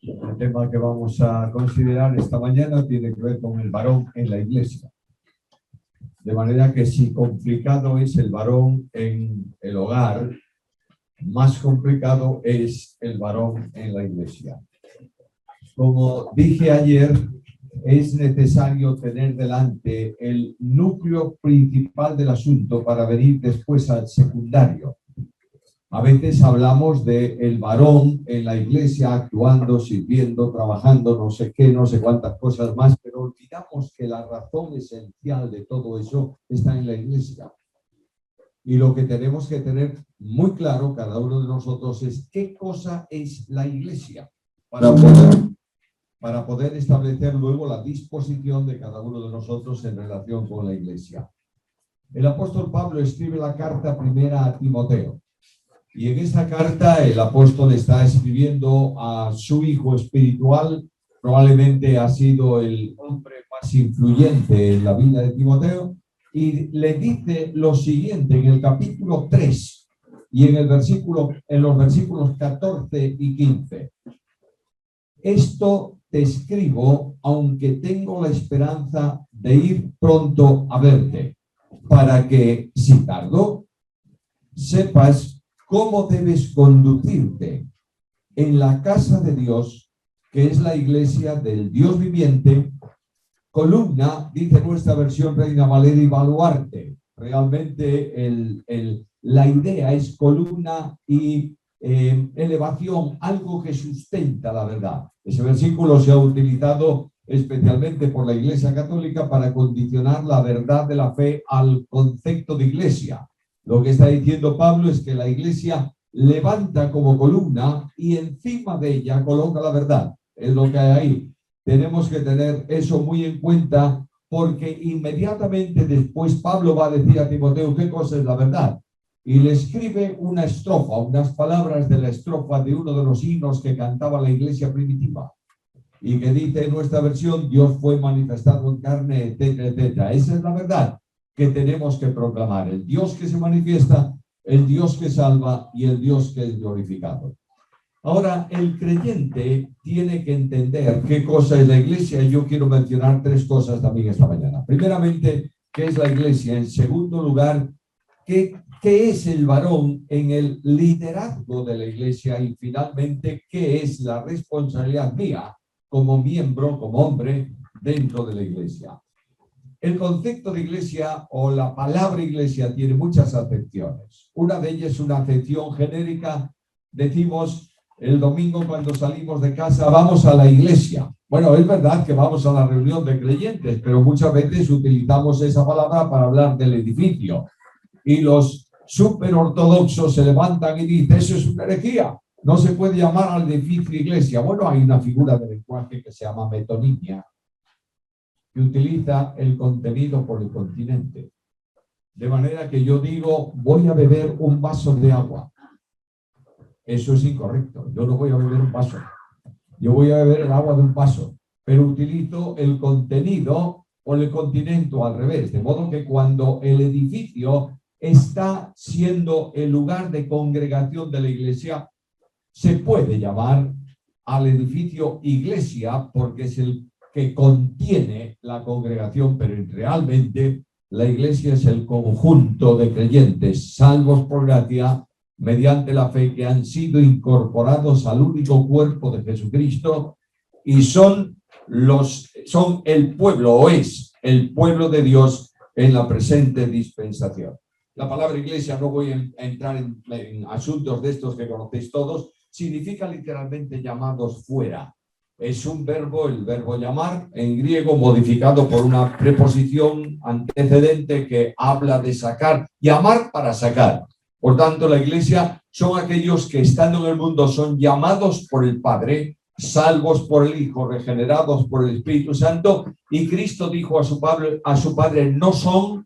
El tema que vamos a considerar esta mañana tiene que ver con el varón en la iglesia. De manera que si complicado es el varón en el hogar, más complicado es el varón en la iglesia. Como dije ayer, es necesario tener delante el núcleo principal del asunto para venir después al secundario. A veces hablamos del varón en la iglesia actuando, sirviendo, trabajando, no sé qué, no sé cuántas cosas más, pero olvidamos que la razón esencial de todo eso está en la iglesia. Y lo que tenemos que tener muy claro cada uno de nosotros es qué cosa es la iglesia para poder establecer luego la disposición de cada uno de nosotros en relación con la iglesia. El apóstol Pablo escribe la carta primera a Timoteo. Y en esta carta el apóstol está escribiendo a su hijo espiritual, probablemente ha sido el hombre más influyente en la vida de Timoteo, y le dice lo siguiente en el capítulo 3 y en los versículos 14 y 15. Esto te escribo, aunque tengo la esperanza de ir pronto a verte, para que, si tardo, sepas cómo debes conducirte en la casa de Dios, que es la iglesia del Dios viviente, columna, dice nuestra versión Reina Valera, y baluarte. Realmente la idea es columna y elevación, algo que sustenta la verdad. Ese versículo se ha utilizado especialmente por la Iglesia Católica para condicionar la verdad de la fe al concepto de iglesia. Lo que está diciendo Pablo es que la iglesia levanta como columna y encima de ella coloca la verdad. Es lo que hay ahí. Tenemos que tener eso muy en cuenta porque inmediatamente después Pablo va a decir a Timoteo qué cosa es la verdad. Y le escribe una estrofa, unas palabras de la estrofa de uno de los himnos que cantaba la iglesia primitiva. Y que dice en nuestra versión, Dios fue manifestado en carne, etcétera, etcétera. Esa es la verdad que tenemos que proclamar, el Dios que se manifiesta, el Dios que salva y el Dios que es glorificado. Ahora, el creyente tiene que entender qué cosa es la iglesia y yo quiero mencionar tres cosas también esta mañana. Primeramente, ¿qué es la iglesia? En segundo lugar, ¿qué es el varón en el liderazgo de la iglesia? Y finalmente, ¿qué es la responsabilidad mía como miembro, como hombre dentro de la iglesia? El concepto de iglesia o la palabra iglesia tiene muchas acepciones. Una de ellas es una acepción genérica. Decimos el domingo cuando salimos de casa, vamos a la iglesia. Bueno, es verdad que vamos a la reunión de creyentes, pero muchas veces utilizamos esa palabra para hablar del edificio. Y los superortodoxos se levantan y dicen, eso es una herejía. No se puede llamar al edificio iglesia. Bueno, hay una figura de lenguaje que se llama metonimia, que utiliza el contenido por el continente. De manera que yo digo, voy a beber un vaso de agua. Eso es incorrecto. Yo no voy a beber un vaso. Yo voy a beber el agua de un vaso. Pero utilizo el contenido por el continente al revés. De modo que cuando el edificio está siendo el lugar de congregación de la iglesia, se puede llamar al edificio iglesia porque es el que contiene la congregación, pero realmente la iglesia es el conjunto de creyentes salvos por gracia mediante la fe que han sido incorporados al único cuerpo de Jesucristo y son el pueblo o es el pueblo de Dios en la presente dispensación. La palabra iglesia, no voy a entrar en asuntos de estos que conocéis todos, significa literalmente llamados fuera. Es un verbo, el verbo llamar, en griego modificado por una preposición antecedente que habla de sacar, llamar para sacar. Por tanto, la iglesia son aquellos que estando en el mundo son llamados por el Padre, salvos por el Hijo, regenerados por el Espíritu Santo, y Cristo dijo a su Padre, no son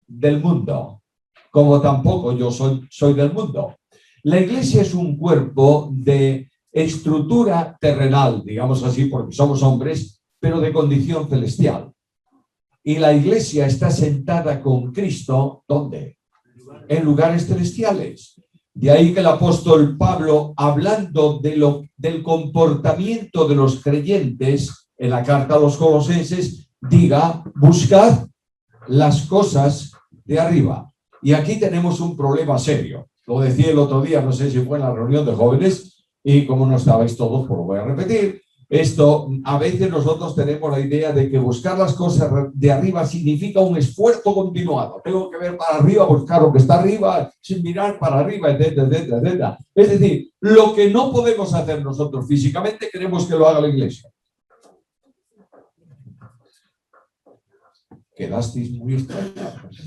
del mundo, como tampoco yo soy del mundo. La iglesia es un cuerpo de estructura terrenal, digamos así, porque somos hombres, pero de condición celestial. Y la iglesia está sentada con Cristo, ¿dónde? En lugares celestiales. De ahí que el apóstol Pablo, hablando del comportamiento de los creyentes en la carta a los Colosenses, diga: buscad las cosas de arriba. Y aquí tenemos un problema serio. Lo decía el otro día, no sé si fue en la reunión de jóvenes, y como no estabais todos, pues lo voy a repetir. Esto, a veces nosotros tenemos la idea de que buscar las cosas de arriba significa un esfuerzo continuado. Tengo que ver para arriba, buscar lo que está arriba, sin mirar para arriba, etcétera, etcétera, etcétera. Es decir, lo que no podemos hacer nosotros físicamente, queremos que lo haga la iglesia. Quedasteis muy extrañados.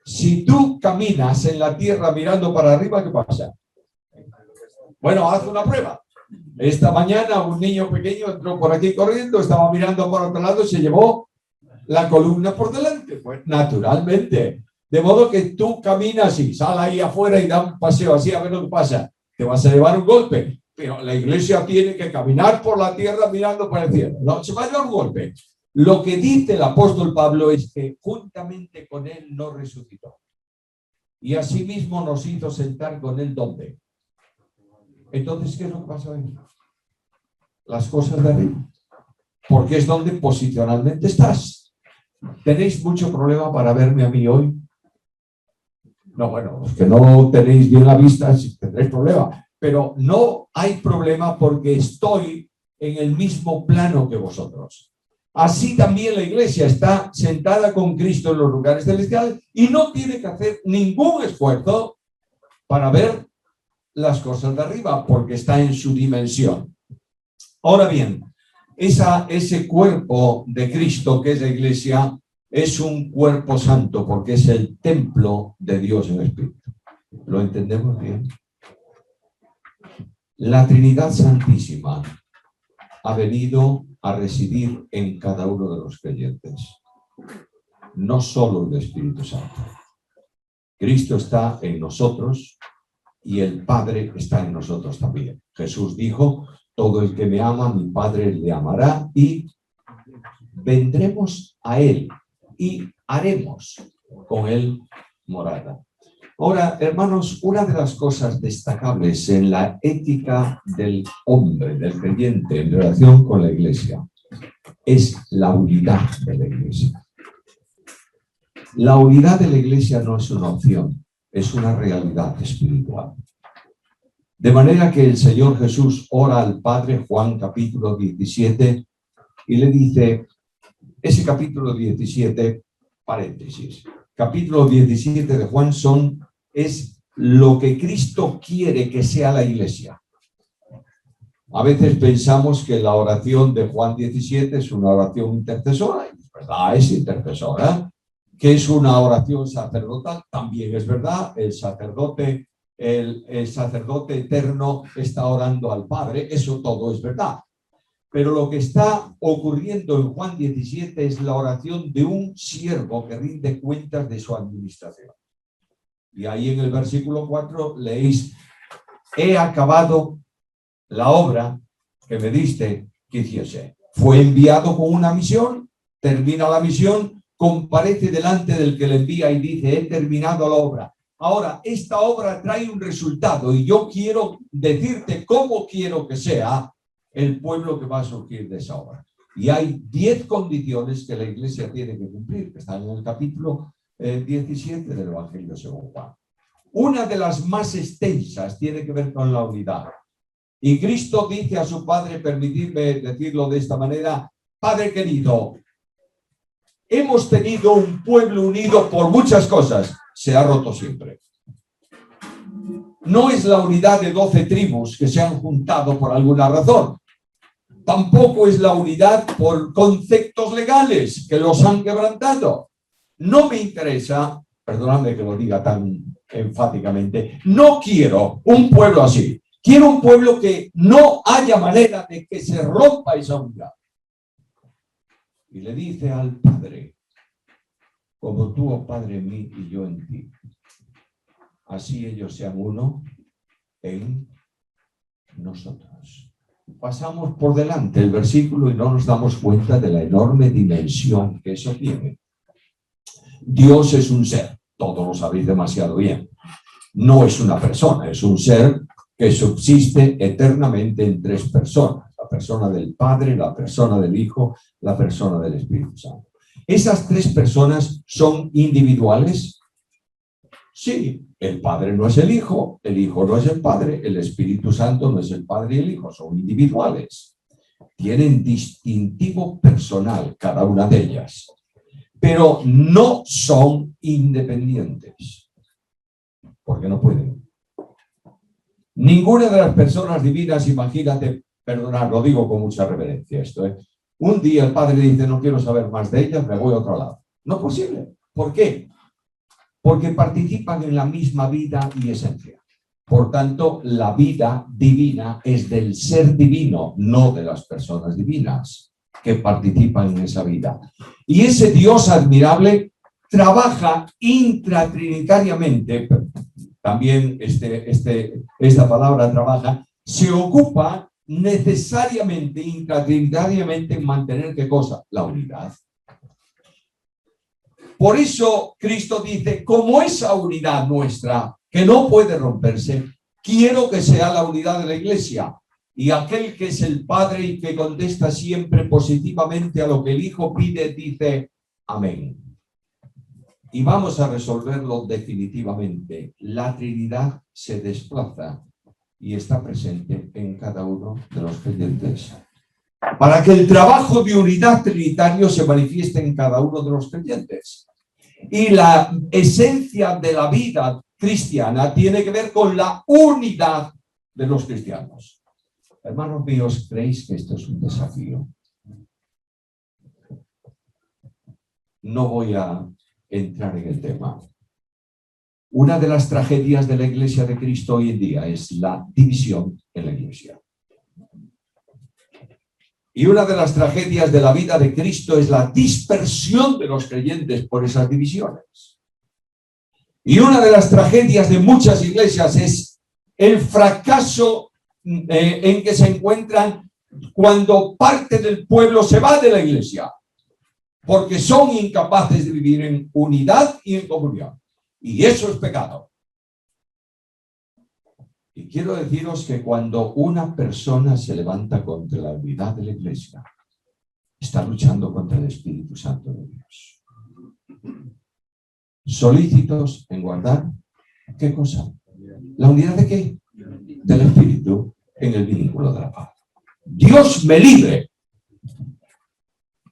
Si tú caminas en la tierra mirando para arriba, ¿qué pasa? Bueno, haz una prueba. Esta mañana un niño pequeño entró por aquí corriendo, estaba mirando por otro lado y se llevó la columna por delante. Pues naturalmente. De modo que tú caminas y sal ahí afuera y da un paseo así a ver lo que pasa. Te vas a llevar un golpe. Pero la iglesia tiene que caminar por la tierra mirando para el cielo. No, se va a llevar un golpe. Lo que dice el apóstol Pablo es que juntamente con él nos resucitó. Y asimismo nos hizo sentar con él, ¿dónde? Entonces, ¿qué es lo que pasa ahí? Las cosas de arriba. Porque es donde posicionalmente estás. ¿Tenéis mucho problema para verme a mí hoy? No, bueno, los que no tenéis bien la vista, sí tendréis problema. Pero no hay problema porque estoy en el mismo plano que vosotros. Así también la iglesia está sentada con Cristo en los lugares celestiales y no tiene que hacer ningún esfuerzo para ver las cosas de arriba, porque está en su dimensión. Ahora bien, ese cuerpo de Cristo que es la iglesia es un cuerpo santo, porque es el templo de Dios en espíritu. ¿Lo entendemos bien? La Trinidad Santísima ha venido a residir en cada uno de los creyentes, no solo el Espíritu Santo. Cristo está en nosotros y el Padre está en nosotros también. Jesús dijo: todo el que me ama, mi Padre le amará, y vendremos a él y haremos con él morada. Ahora, hermanos, una de las cosas destacables en la ética del hombre, del creyente, en relación con la iglesia, es la unidad de la iglesia. La unidad de la iglesia no es una opción, es una realidad espiritual. De manera que el Señor Jesús ora al Padre, Juan capítulo 17, y le dice, ese capítulo 17, paréntesis, capítulo 17 de Juan es lo que Cristo quiere que sea la iglesia. A veces pensamos que la oración de Juan 17 es una oración intercesora, y es verdad, es intercesora. Que es una oración sacerdotal, también es verdad. El sacerdote eterno está orando al Padre, eso todo es verdad. Pero lo que está ocurriendo en Juan 17 es la oración de un siervo que rinde cuentas de su administración. Y ahí en el versículo 4 leéis: he acabado la obra que me diste que hiciese. Fue enviado con una misión, termina la misión, comparece delante del que le envía y dice: he terminado la obra. Ahora, esta obra trae un resultado y yo quiero decirte cómo quiero que sea el pueblo que va a surgir de esa obra. Y hay 10 condiciones que la iglesia tiene que cumplir, que están en el capítulo 17 del Evangelio según Juan. Una de las más extensas tiene que ver con la unidad. Y Cristo dice a su Padre, permitidme decirlo de esta manera: Padre querido, hemos tenido un pueblo unido por muchas cosas, se ha roto siempre. No es la unidad de 12 tribus que se han juntado por alguna razón. Tampoco es la unidad por conceptos legales que los han quebrantado. No me interesa, perdonadme que lo diga tan enfáticamente, no quiero un pueblo así. Quiero un pueblo que no haya manera de que se rompa esa unidad. Y le dice al Padre: como tú, oh Padre, en mí y yo en ti, así ellos sean uno en nosotros. Pasamos por delante el versículo y no nos damos cuenta de la enorme dimensión que eso tiene. Dios es un ser, todos lo sabéis demasiado bien. no es una persona, es un ser que subsiste eternamente en tres personas: la persona del Padre, la persona del Hijo, la persona del Espíritu Santo. ¿Esas tres personas son individuales? Sí, el Padre no es el Hijo no es el Padre, el Espíritu Santo no es el Padre y el Hijo, son individuales. Tienen distintivo personal cada una de ellas, pero no son independientes, porque no pueden. Ninguna de las personas divinas, imagínate, perdonad, lo digo con mucha reverencia esto, un día el Padre dice: no quiero saber más de ellas, me voy a otro lado. No es posible. ¿Por qué? Porque participan en la misma vida y esencia. Por tanto, la vida divina es del ser divino, no de las personas divinas que participan en esa vida. Y ese Dios admirable trabaja intratrinitariamente, también esta palabra trabaja, se ocupa necesariamente, intratrinitariamente, en mantener ¿qué cosa? La unidad. Por eso Cristo dice: como esa unidad nuestra, que no puede romperse, quiero que sea la unidad de la Iglesia. Y aquel que es el Padre y que contesta siempre positivamente a lo que el Hijo pide, dice: amén. Y vamos a resolverlo definitivamente. La Trinidad se desplaza y está presente en cada uno de los creyentes, para que el trabajo de unidad trinitario se manifieste en cada uno de los creyentes. Y la esencia de la vida cristiana tiene que ver con la unidad de los cristianos. Hermanos míos, ¿creéis que esto es un desafío? No voy a entrar en el tema. Una de las tragedias de la Iglesia de Cristo hoy en día es la división en la Iglesia. Y una de las tragedias de la vida de Cristo es la dispersión de los creyentes por esas divisiones. Y una de las tragedias de muchas iglesias es el fracaso en que se encuentran cuando parte del pueblo se va de la iglesia, porque son incapaces de vivir en unidad y en comunión. Y eso es pecado. Y quiero deciros que cuando una persona se levanta contra la unidad de la iglesia, está luchando contra el Espíritu Santo de Dios. Solícitos en guardar, ¿qué cosa? ¿La unidad de qué? Del Espíritu en el vínculo de la paz. Dios me libre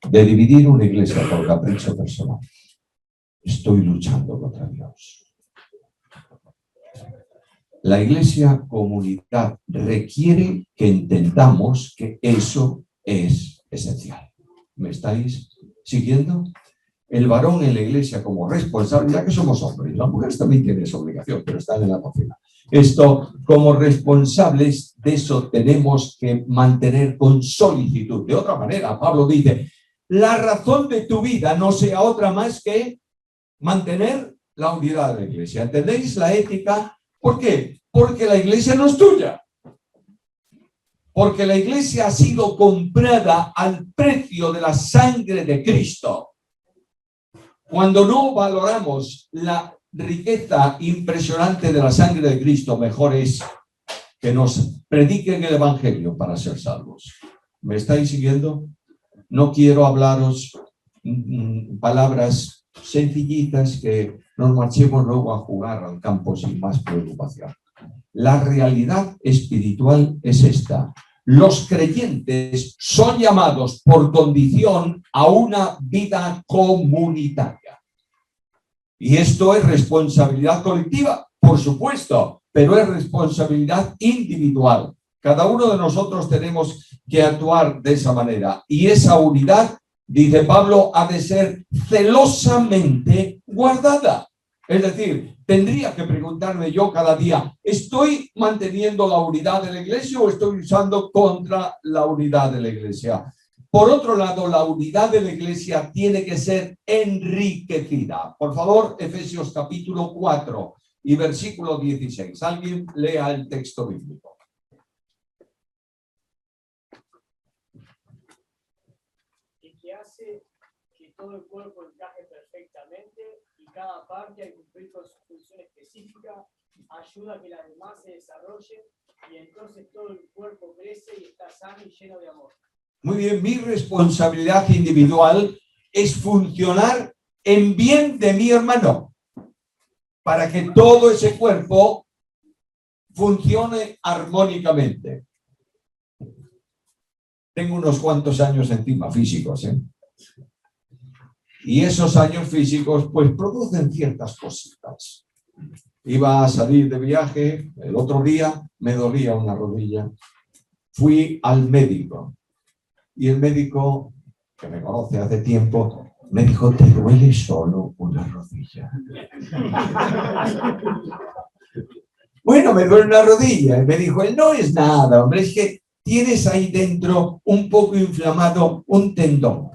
de dividir una iglesia por capricho personal. Estoy luchando contra Dios. La iglesia comunidad requiere que entendamos que eso es esencial. ¿Me estáis siguiendo? El varón en la iglesia como responsable, ya que somos hombres, las mujeres también tienen esa obligación, pero están en la cocina. Esto, como responsables de eso, tenemos que mantener con solicitud. De otra manera, Pablo dice: la razón de tu vida no sea otra más que mantener la unidad de la iglesia. ¿Entendéis la ética? ¿Por qué? Porque la iglesia no es tuya. Porque la iglesia ha sido comprada al precio de la sangre de Cristo. Cuando no valoramos la riqueza impresionante de la sangre de Cristo, mejor es que nos prediquen el Evangelio para ser salvos. ¿Me estáis siguiendo? No quiero hablaros palabras sencillitas que nos marchemos luego a jugar al campo sin más preocupación. La realidad espiritual es esta: los creyentes son llamados por condición a una vida comunitaria. Y esto es responsabilidad colectiva, por supuesto, pero es responsabilidad individual. Cada uno de nosotros tenemos que actuar de esa manera. Y esa unidad, dice Pablo, ha de ser celosamente guardada. Es decir, tendría que preguntarme yo cada día: ¿estoy manteniendo la unidad de la iglesia o estoy luchando contra la unidad de la iglesia? Por otro lado, la unidad de la iglesia tiene que ser enriquecida. Por favor, Efesios capítulo 4 y versículo 16. Alguien lea el texto bíblico. Y que hace que todo el cuerpo encaje perfectamente y cada parte al cumplir con su función específica ayuda a que las demás se desarrollen y entonces todo el cuerpo crece y está sano y lleno de amor. Muy bien, mi responsabilidad individual es funcionar en bien de mi hermano para que todo ese cuerpo funcione armónicamente. Tengo unos cuantos años encima físicos, ¿eh? Y esos años físicos pues producen ciertas cositas. Iba a salir de viaje, el otro día me dolía una rodilla. Fui al médico y el médico, que me conoce hace tiempo, me dijo: ¿te duele solo una rodilla? Bueno, me duele una rodilla. Y me dijo: no es nada, hombre, es que tienes ahí dentro un poco inflamado un tendón.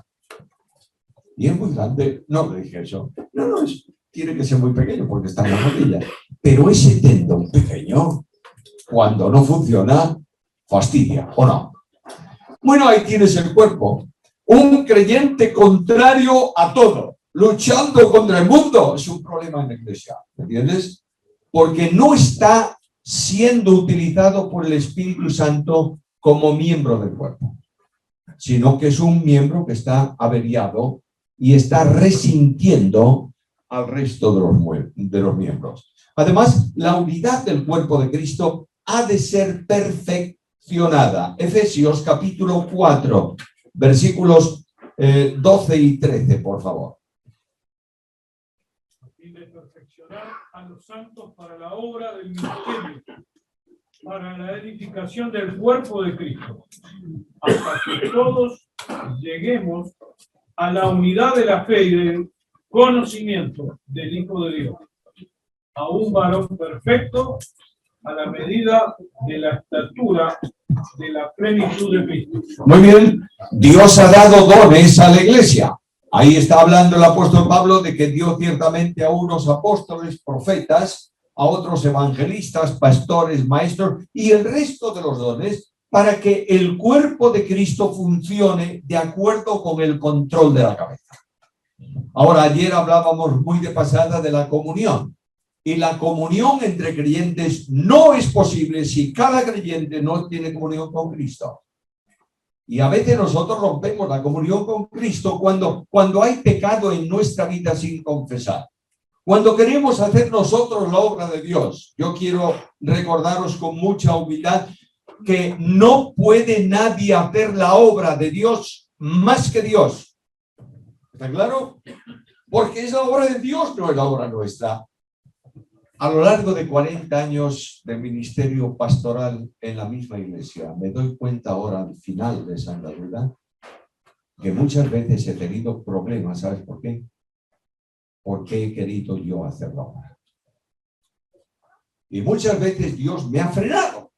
Y es muy grande. No le dije eso. No, tiene que ser muy pequeño porque está en la rodilla. Pero ese tendón pequeño, cuando no funciona, fastidia, ¿o no? Bueno, ahí tienes el cuerpo. Un creyente contrario a todo, luchando contra el mundo, es un problema en la iglesia, ¿entiendes? Porque no está siendo utilizado por el Espíritu Santo como miembro del cuerpo, sino que es un miembro que está averiado y está resintiendo al resto de los miembros. Además, la unidad del cuerpo de Cristo ha de ser perfeccionada. Efesios capítulo 4, versículos 12 y 13, por favor. Y de perfeccionar a los santos para la obra del ministerio, para la edificación del cuerpo de Cristo, hasta que todos lleguemos a la unidad de la fe y del conocimiento del Hijo de Dios, a un varón perfecto, a la medida de la estatura de la plenitud de Cristo. Muy bien, Dios ha dado dones a la iglesia. Ahí está hablando el apóstol Pablo de que dio ciertamente a unos apóstoles, profetas, a otros evangelistas, pastores, maestros y el resto de los dones para que el cuerpo de Cristo funcione de acuerdo con el control de la cabeza. Ahora, ayer hablábamos muy de pasada de la comunión. Y la comunión entre creyentes no es posible si cada creyente no tiene comunión con Cristo. Y a veces nosotros rompemos la comunión con Cristo cuando hay pecado en nuestra vida sin confesar. Cuando queremos hacer nosotros la obra de Dios. Yo quiero recordaros con mucha humildad que no puede nadie hacer la obra de Dios más que Dios. ¿Está claro? Porque es la obra de Dios, no es la obra nuestra. A lo largo de 40 años de ministerio pastoral en la misma iglesia, me doy cuenta ahora al final de esa andadura que muchas veces he tenido problemas. ¿Sabes por qué? Porque he querido yo hacer la obra. Y muchas veces Dios me ha frenado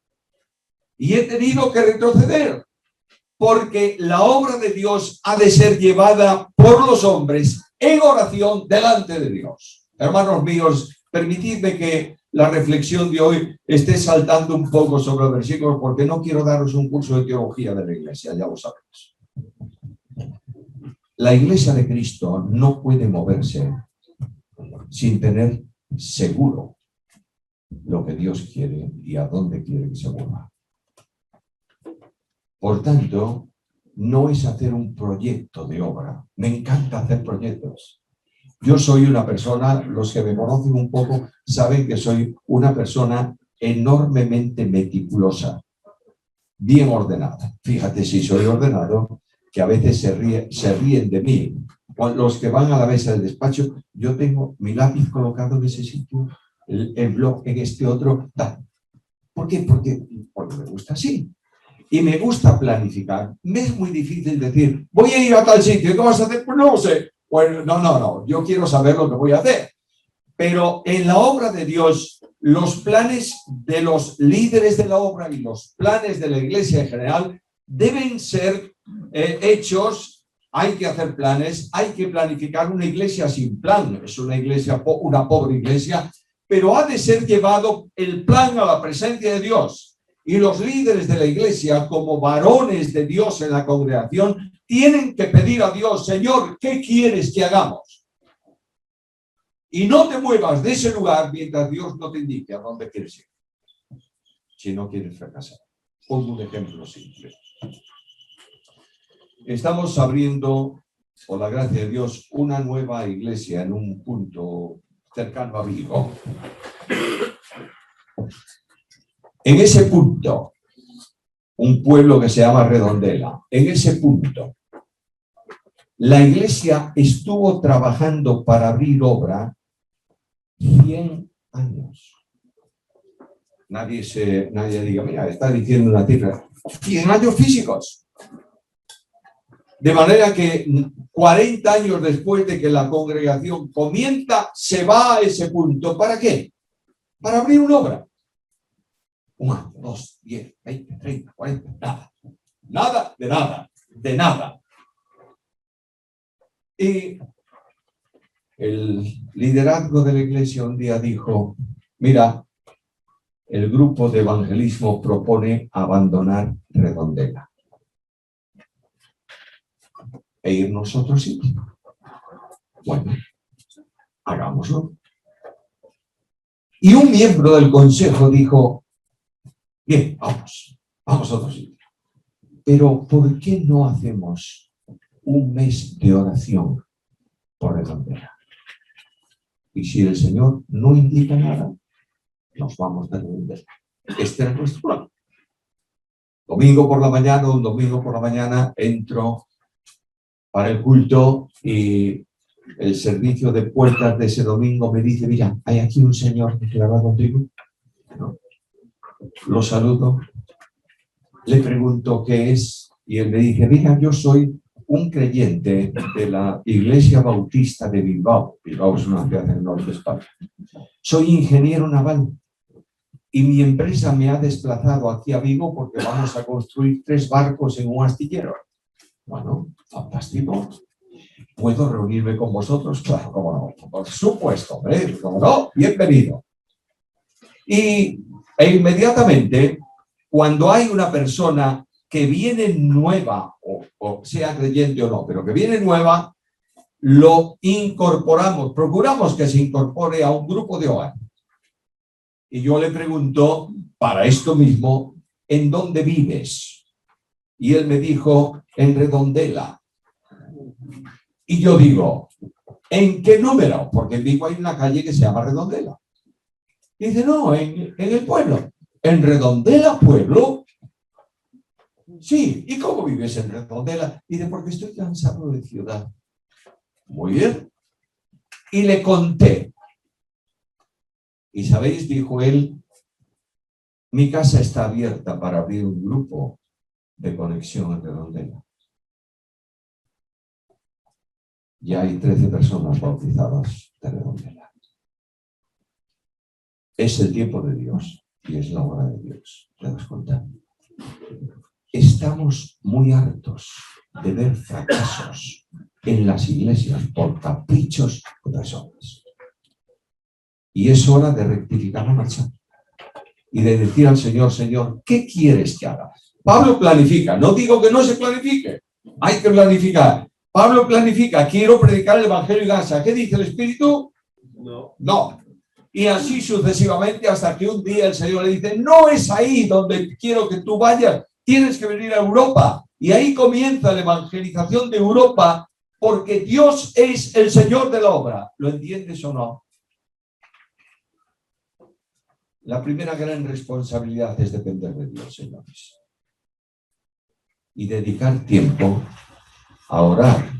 y he tenido que retroceder porque la obra de Dios ha de ser llevada por los hombres en oración delante de Dios. Hermanos míos, permitidme que la reflexión de hoy esté saltando un poco sobre los versículos porque no quiero daros un curso de teología de la iglesia, ya lo sabéis. La iglesia de Cristo no puede moverse sin tener seguro lo que Dios quiere y a dónde quiere que se mueva. Por tanto, no es hacer un proyecto de obra. Me encanta hacer proyectos. Yo soy una persona, los que me conocen un poco saben que soy una persona enormemente meticulosa, bien ordenada. Fíjate si soy ordenado, que a veces se ríen de mí. Los que van a la mesa del despacho, yo tengo mi lápiz colocado en ese sitio, el blog en este otro. ¿Por qué? Porque me gusta así. Y me gusta planificar. Me es muy difícil decir, voy a ir a tal sitio, ¿qué vas a hacer? Pues no lo sé. Pues no, yo quiero saber lo que voy a hacer. Pero en la obra de Dios, los planes de los líderes de la obra y los planes de la iglesia en general deben ser hechos. Hay que hacer planes, hay que planificar. Una iglesia sin plan es una iglesia, una pobre iglesia, pero ha de ser llevado el plan a la presencia de Dios. Y los líderes de la iglesia, como varones de Dios en la congregación, tienen que pedir a Dios, Señor, ¿qué quieres que hagamos? Y no te muevas de ese lugar mientras Dios no te indique a dónde quieres ir. Si no quieres fracasar. Pongo un ejemplo simple. Estamos abriendo, por la gracia de Dios, una nueva iglesia en un punto cercano a Vigo. En ese punto, un pueblo que se llama Redondela, en ese punto, la iglesia estuvo trabajando para abrir obra 100 años. Nadie diga, mira, está diciendo una cifra. 100 años físicos. De manera que 40 años después de que la congregación comienza, se va a ese punto. ¿Para qué? Para abrir una obra. 1 año, 2, 10, 20, 30, 40, nada. Nada de nada, de nada. Y el liderazgo de la iglesia un día dijo, mira, el grupo de evangelismo propone abandonar Redondela e ir nosotros sí. Bueno, hagámoslo. Y un miembro del consejo dijo, bien, vamos a otro sitio. Pero ¿por qué no hacemos un mes de oración por Redondela? Y si el Señor no indica nada, nos vamos de Redondela. Este es nuestro plan. Un domingo por la mañana entro para el culto y el servicio de puertas de ese domingo me dice, mira, hay aquí un señor que habla contigo. ¿No? Lo saludo, le pregunto qué es y él me dice, mira, yo soy un creyente de la Iglesia Bautista de Bilbao. Bilbao es una ciudad del norte de España. Soy ingeniero naval y mi empresa me ha desplazado aquí a Vigo porque vamos a construir 3 barcos en un astillero. Bueno, fantástico. ¿Puedo reunirme con vosotros? Claro, cómo no. Por supuesto, cómo no, bienvenido. E inmediatamente, cuando hay una persona que viene nueva, o sea creyente o no, pero que viene nueva, lo incorporamos, procuramos que se incorpore a un grupo de hogar. Y yo le pregunto, para esto mismo, ¿en dónde vives? Y él me dijo, en Redondela. Y yo digo, ¿en qué número? Porque en Vigo hay una calle que se llama Redondela. Y dice, no, en el pueblo. ¿En Redondela, pueblo? Sí. ¿Y cómo vives en Redondela? Y dice, porque estoy cansado de ciudad. Muy bien. Y le conté. Y sabéis, dijo él, mi casa está abierta para abrir un grupo de conexión en Redondela. Ya hay 13 personas bautizadas de Redondela. Es el tiempo de Dios y es la hora de Dios. ¿Te das cuenta? Estamos muy hartos de ver fracasos en las iglesias por caprichos de personas. Y es hora de rectificar la marcha y de decir al Señor, Señor, ¿qué quieres que haga? Pablo planifica, no digo que no se planifique, hay que planificar. Pablo planifica, quiero predicar el Evangelio en Gaza. ¿Qué dice el Espíritu? No. No. Y así sucesivamente hasta que un día el Señor le dice, no es ahí donde quiero que tú vayas, tienes que venir a Europa. Y ahí comienza la evangelización de Europa porque Dios es el Señor de la obra. ¿Lo entiendes o no? La primera gran responsabilidad es depender de Dios, señores. Y dedicar tiempo a orar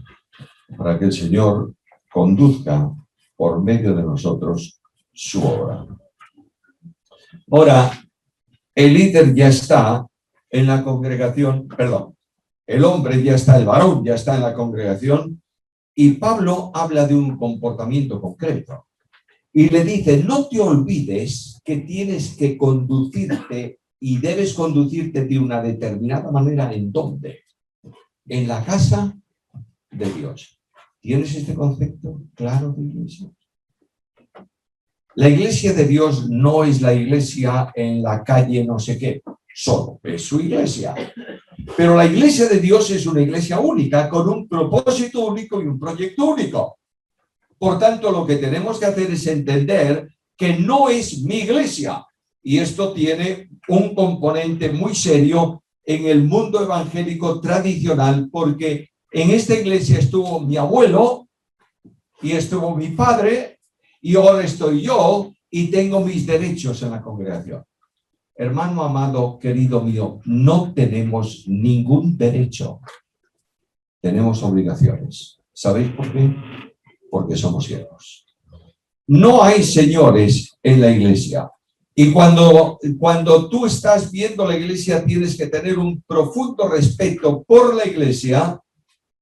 para que el Señor conduzca por medio de nosotros su obra. Ahora, el líder ya está en la congregación, perdón, el hombre ya está, el varón ya está en la congregación y Pablo habla de un comportamiento concreto. Y le dice, no te olvides que tienes que conducirte y debes conducirte de una determinada manera. ¿En dónde? En la casa de Dios. ¿Tienes este concepto claro de iglesia? La iglesia de Dios no es la iglesia en la calle no sé qué, solo es su iglesia. Pero la iglesia de Dios es una iglesia única, con un propósito único y un proyecto único. Por tanto, lo que tenemos que hacer es entender que no es mi iglesia. Y esto tiene un componente muy serio en el mundo evangélico tradicional, porque en esta iglesia estuvo mi abuelo y estuvo mi padre y ahora estoy yo y tengo mis derechos en la congregación. Hermano amado, querido mío, no tenemos ningún derecho. Tenemos obligaciones. ¿Sabéis por qué? Porque somos siervos. No hay señores en la iglesia. Y cuando tú estás viendo la iglesia, tienes que tener un profundo respeto por la iglesia,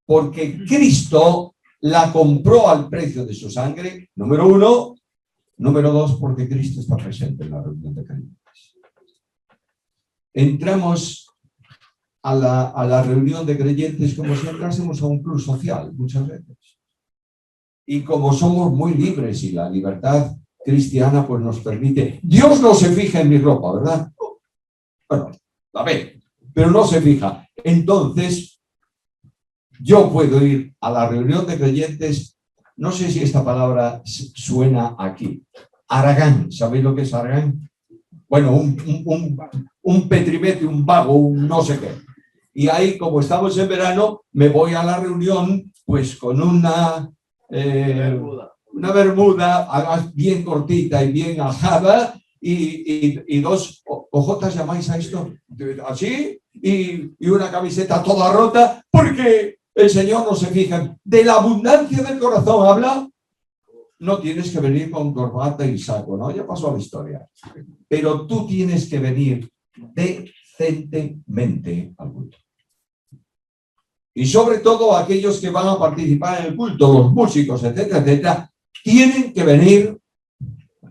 porque Cristo la compró al precio de su sangre, número uno. Número dos, porque Cristo está presente en la reunión de creyentes. Entramos a la reunión de creyentes como si entrásemos a un club social, muchas veces. Y como somos muy libres y la libertad cristiana pues nos permite, Dios no se fija en mi ropa, ¿verdad? Bueno, la ve, pero no se fija. Entonces, yo puedo ir a la reunión de creyentes, no sé si esta palabra suena aquí, Aragán, ¿sabéis lo que es Aragán? Bueno, un petrivete, un vago, un no sé qué. Y ahí, como estamos en verano, me voy a la reunión pues con una bermuda bien cortita y bien ajada y dos ojotas, llamáis a esto, así, y una camiseta toda rota, porque el Señor no se fija. De la abundancia del corazón habla. No tienes que venir con corbata y saco, ¿no? Ya pasó la historia. Pero tú tienes que venir decentemente al culto. Y sobre todo aquellos que van a participar en el culto, los músicos, etcétera, etcétera, tienen que venir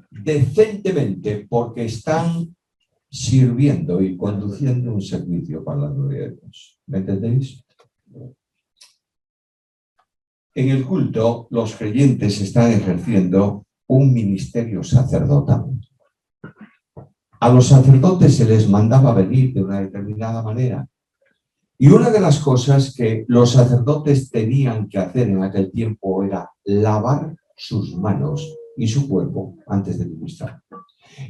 decentemente porque están sirviendo y conduciendo un servicio para la gloria de Dios. ¿Me entendéis? En el culto, los creyentes están ejerciendo un ministerio sacerdotal. A los sacerdotes se les mandaba venir de una determinada manera. Y una de las cosas que los sacerdotes tenían que hacer en aquel tiempo era lavar sus manos y su cuerpo antes de ministrar.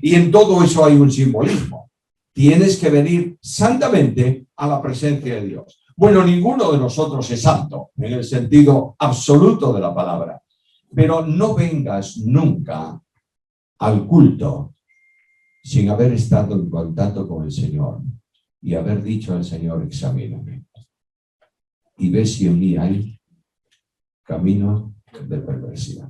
Y en todo eso hay un simbolismo. Tienes que venir santamente a la presencia de Dios. Bueno, ninguno de nosotros es santo en el sentido absoluto de la palabra, pero no vengas nunca al culto sin haber estado en contacto con el Señor y haber dicho al Señor, examíname y ve si en mí hay camino de perversidad.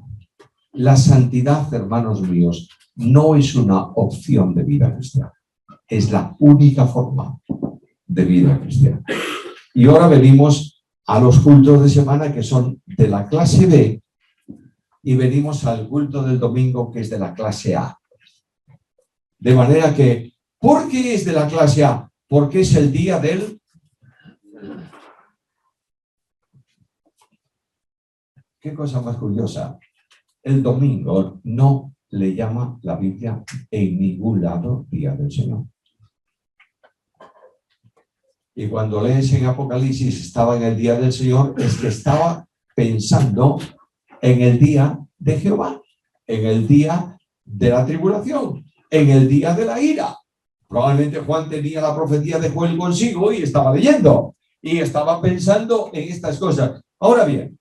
La santidad, hermanos míos, no es una opción de vida cristiana, es la única forma de vida cristiana. Y ahora venimos a los cultos de semana que son de la clase B y venimos al culto del domingo que es de la clase A. De manera que, ¿por qué es de la clase A? Porque es el día del... Qué cosa más curiosa. El domingo no le llama la Biblia en ningún lado día del Señor. Y cuando lees en Apocalipsis estaba en el día del Señor, es que estaba pensando en el día de Jehová, en el día de la tribulación, en el día de la ira. Probablemente Juan tenía la profecía de Joel consigo y estaba leyendo y estaba pensando en estas cosas. Ahora bien,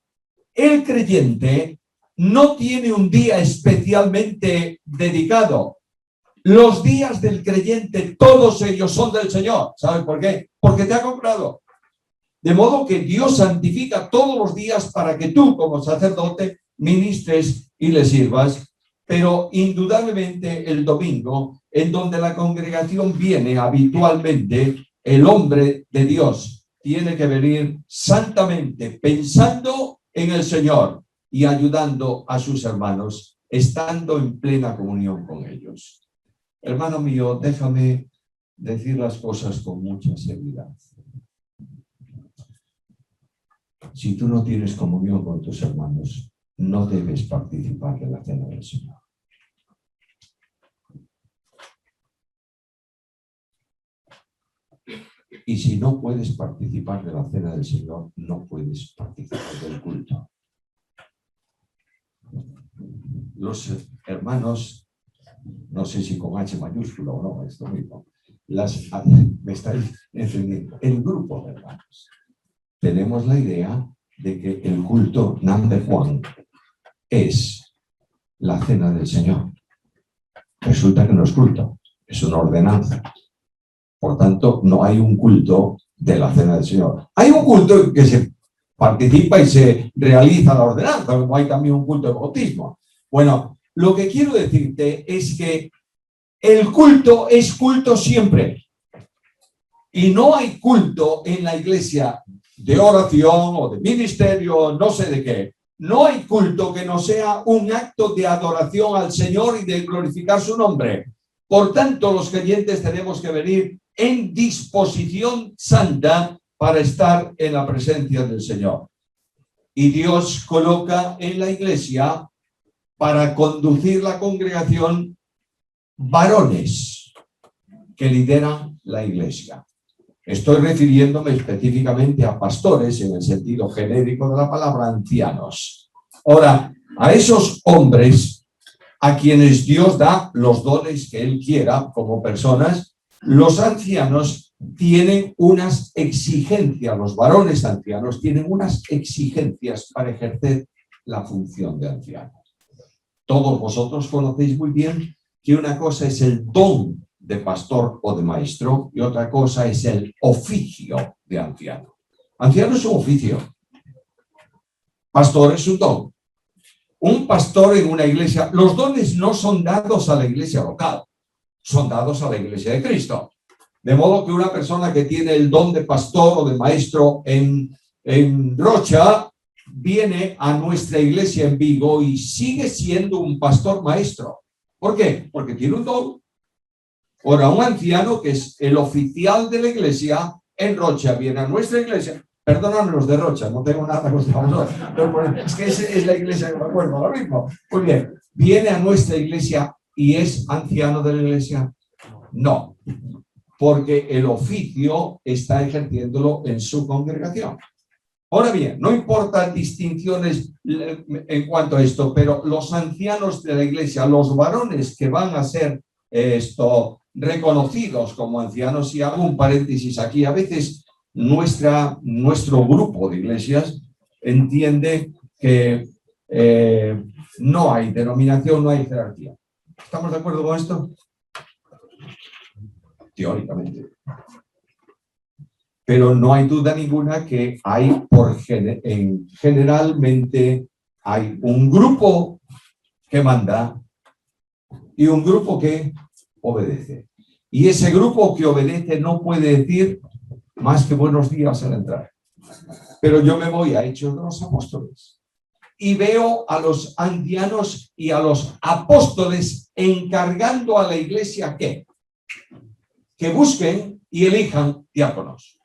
el creyente no tiene un día especialmente dedicado. Los días del creyente, todos ellos son del Señor. ¿Sabes por qué? Porque te ha comprado. De modo que Dios santifica todos los días para que tú, como sacerdote, ministres y le sirvas. Pero indudablemente el domingo, en donde la congregación viene habitualmente, el hombre de Dios tiene que venir santamente pensando en el Señor y ayudando a sus hermanos, estando en plena comunión con ellos. Hermano mío, déjame decir las cosas con mucha seriedad. Si tú no tienes comunión con tus hermanos, no debes participar de la cena del Señor. Y si no puedes participar de la cena del Señor, no puedes participar del culto. Los hermanos, no sé si con H mayúscula o no, esto mismo, me estáis entendiendo, el grupo de hermanos. Tenemos la idea de que el culto number one es la cena del Señor. Resulta que no es culto, es una ordenanza. Por tanto, no hay un culto de la cena del Señor. Hay un culto en que se participa y se realiza la ordenanza, como hay también un culto de bautismo. Bueno, lo que quiero decirte es que el culto es culto siempre. Y no hay culto en la iglesia de oración o de ministerio, no sé de qué. No hay culto que no sea un acto de adoración al Señor y de glorificar su nombre. Por tanto, los creyentes tenemos que venir en disposición santa para estar en la presencia del Señor. Y Dios coloca en la iglesia para conducir la congregación varones que lideran la iglesia. Estoy refiriéndome específicamente a pastores en el sentido genérico de la palabra, ancianos. Ahora, a esos hombres a quienes Dios da los dones que Él quiera como personas, los ancianos tienen unas exigencias, los varones ancianos tienen unas exigencias para ejercer la función de anciano. Todos vosotros conocéis muy bien que una cosa es el don de pastor o de maestro y otra cosa es el oficio de anciano. Anciano es un oficio. Pastor es un don. Un pastor en una iglesia, los dones no son dados a la iglesia local, son dados a la iglesia de Cristo. De modo que una persona que tiene el don de pastor o de maestro en Rocha viene a nuestra iglesia en Vigo y sigue siendo un pastor maestro. ¿Por qué? Porque tiene un don. Ahora, un anciano que es el oficial de la iglesia en Rocha viene a nuestra iglesia. Perdóname los de Rocha, no tengo nada contra vosotros. Es que es la iglesia que me acuerdo ahora mismo. Muy bien, viene a nuestra iglesia y es anciano de la iglesia. No, porque el oficio está ejerciéndolo en su congregación. Ahora bien, no importan distinciones en cuanto a esto, pero los ancianos de la iglesia, los varones que van a ser reconocidos como ancianos, y hago un paréntesis aquí, a veces nuestro grupo de iglesias entiende que no hay denominación, no hay jerarquía. ¿Estamos de acuerdo con esto? Teóricamente. Pero no hay duda ninguna que hay, generalmente, hay un grupo que manda y un grupo que obedece. Y ese grupo que obedece no puede decir más que buenos días al entrar. Pero yo me voy a Hechos de los Apóstoles y veo a los ancianos y a los apóstoles encargando a la iglesia que busquen y elijan diáconos.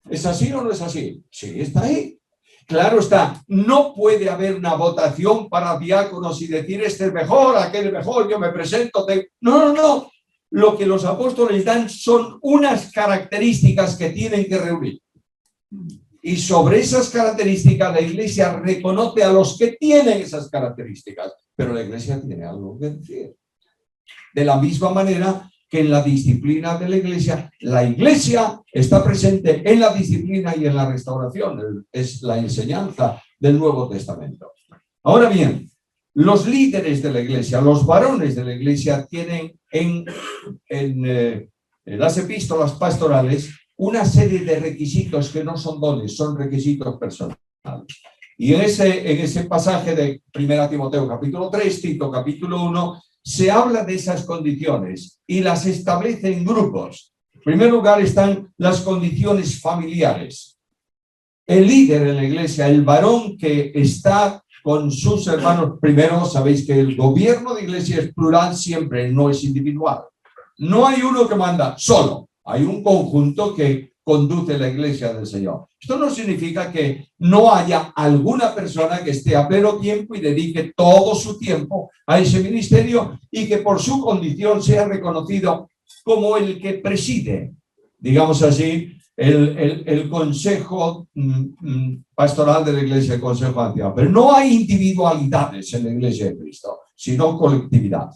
¿Es así o no es así? Sí, está ahí. Claro está, no puede haber una votación para diáconos y decir este es mejor, aquel es mejor, yo me presento. No. Lo que los apóstoles dan son unas características que tienen que reunir. Y sobre esas características la iglesia reconoce a los que tienen esas características, pero la iglesia tiene algo que decir. De la misma manera que en la disciplina de la iglesia está presente en la disciplina y en la restauración, es la enseñanza del Nuevo Testamento. Ahora bien, los líderes de la iglesia, los varones de la iglesia tienen en las epístolas pastorales una serie de requisitos que no son dones, son requisitos personales. Y en ese pasaje de 1 Timoteo capítulo 3, Tito capítulo 1, se habla de esas condiciones y las establece en grupos. En primer lugar están las condiciones familiares. El líder en la iglesia, el varón que está con sus hermanos, primero sabéis que el gobierno de iglesia es plural siempre, no es individual. No hay uno que manda solo, hay un conjunto que conduce la iglesia del Señor. Esto no significa que no haya alguna persona que esté a pleno tiempo y dedique todo su tiempo a ese ministerio y que por su condición sea reconocido como el que preside, digamos así, el consejo pastoral de la Iglesia, el consejo anciano. Pero no hay individualidades en la Iglesia de Cristo, sino colectividad.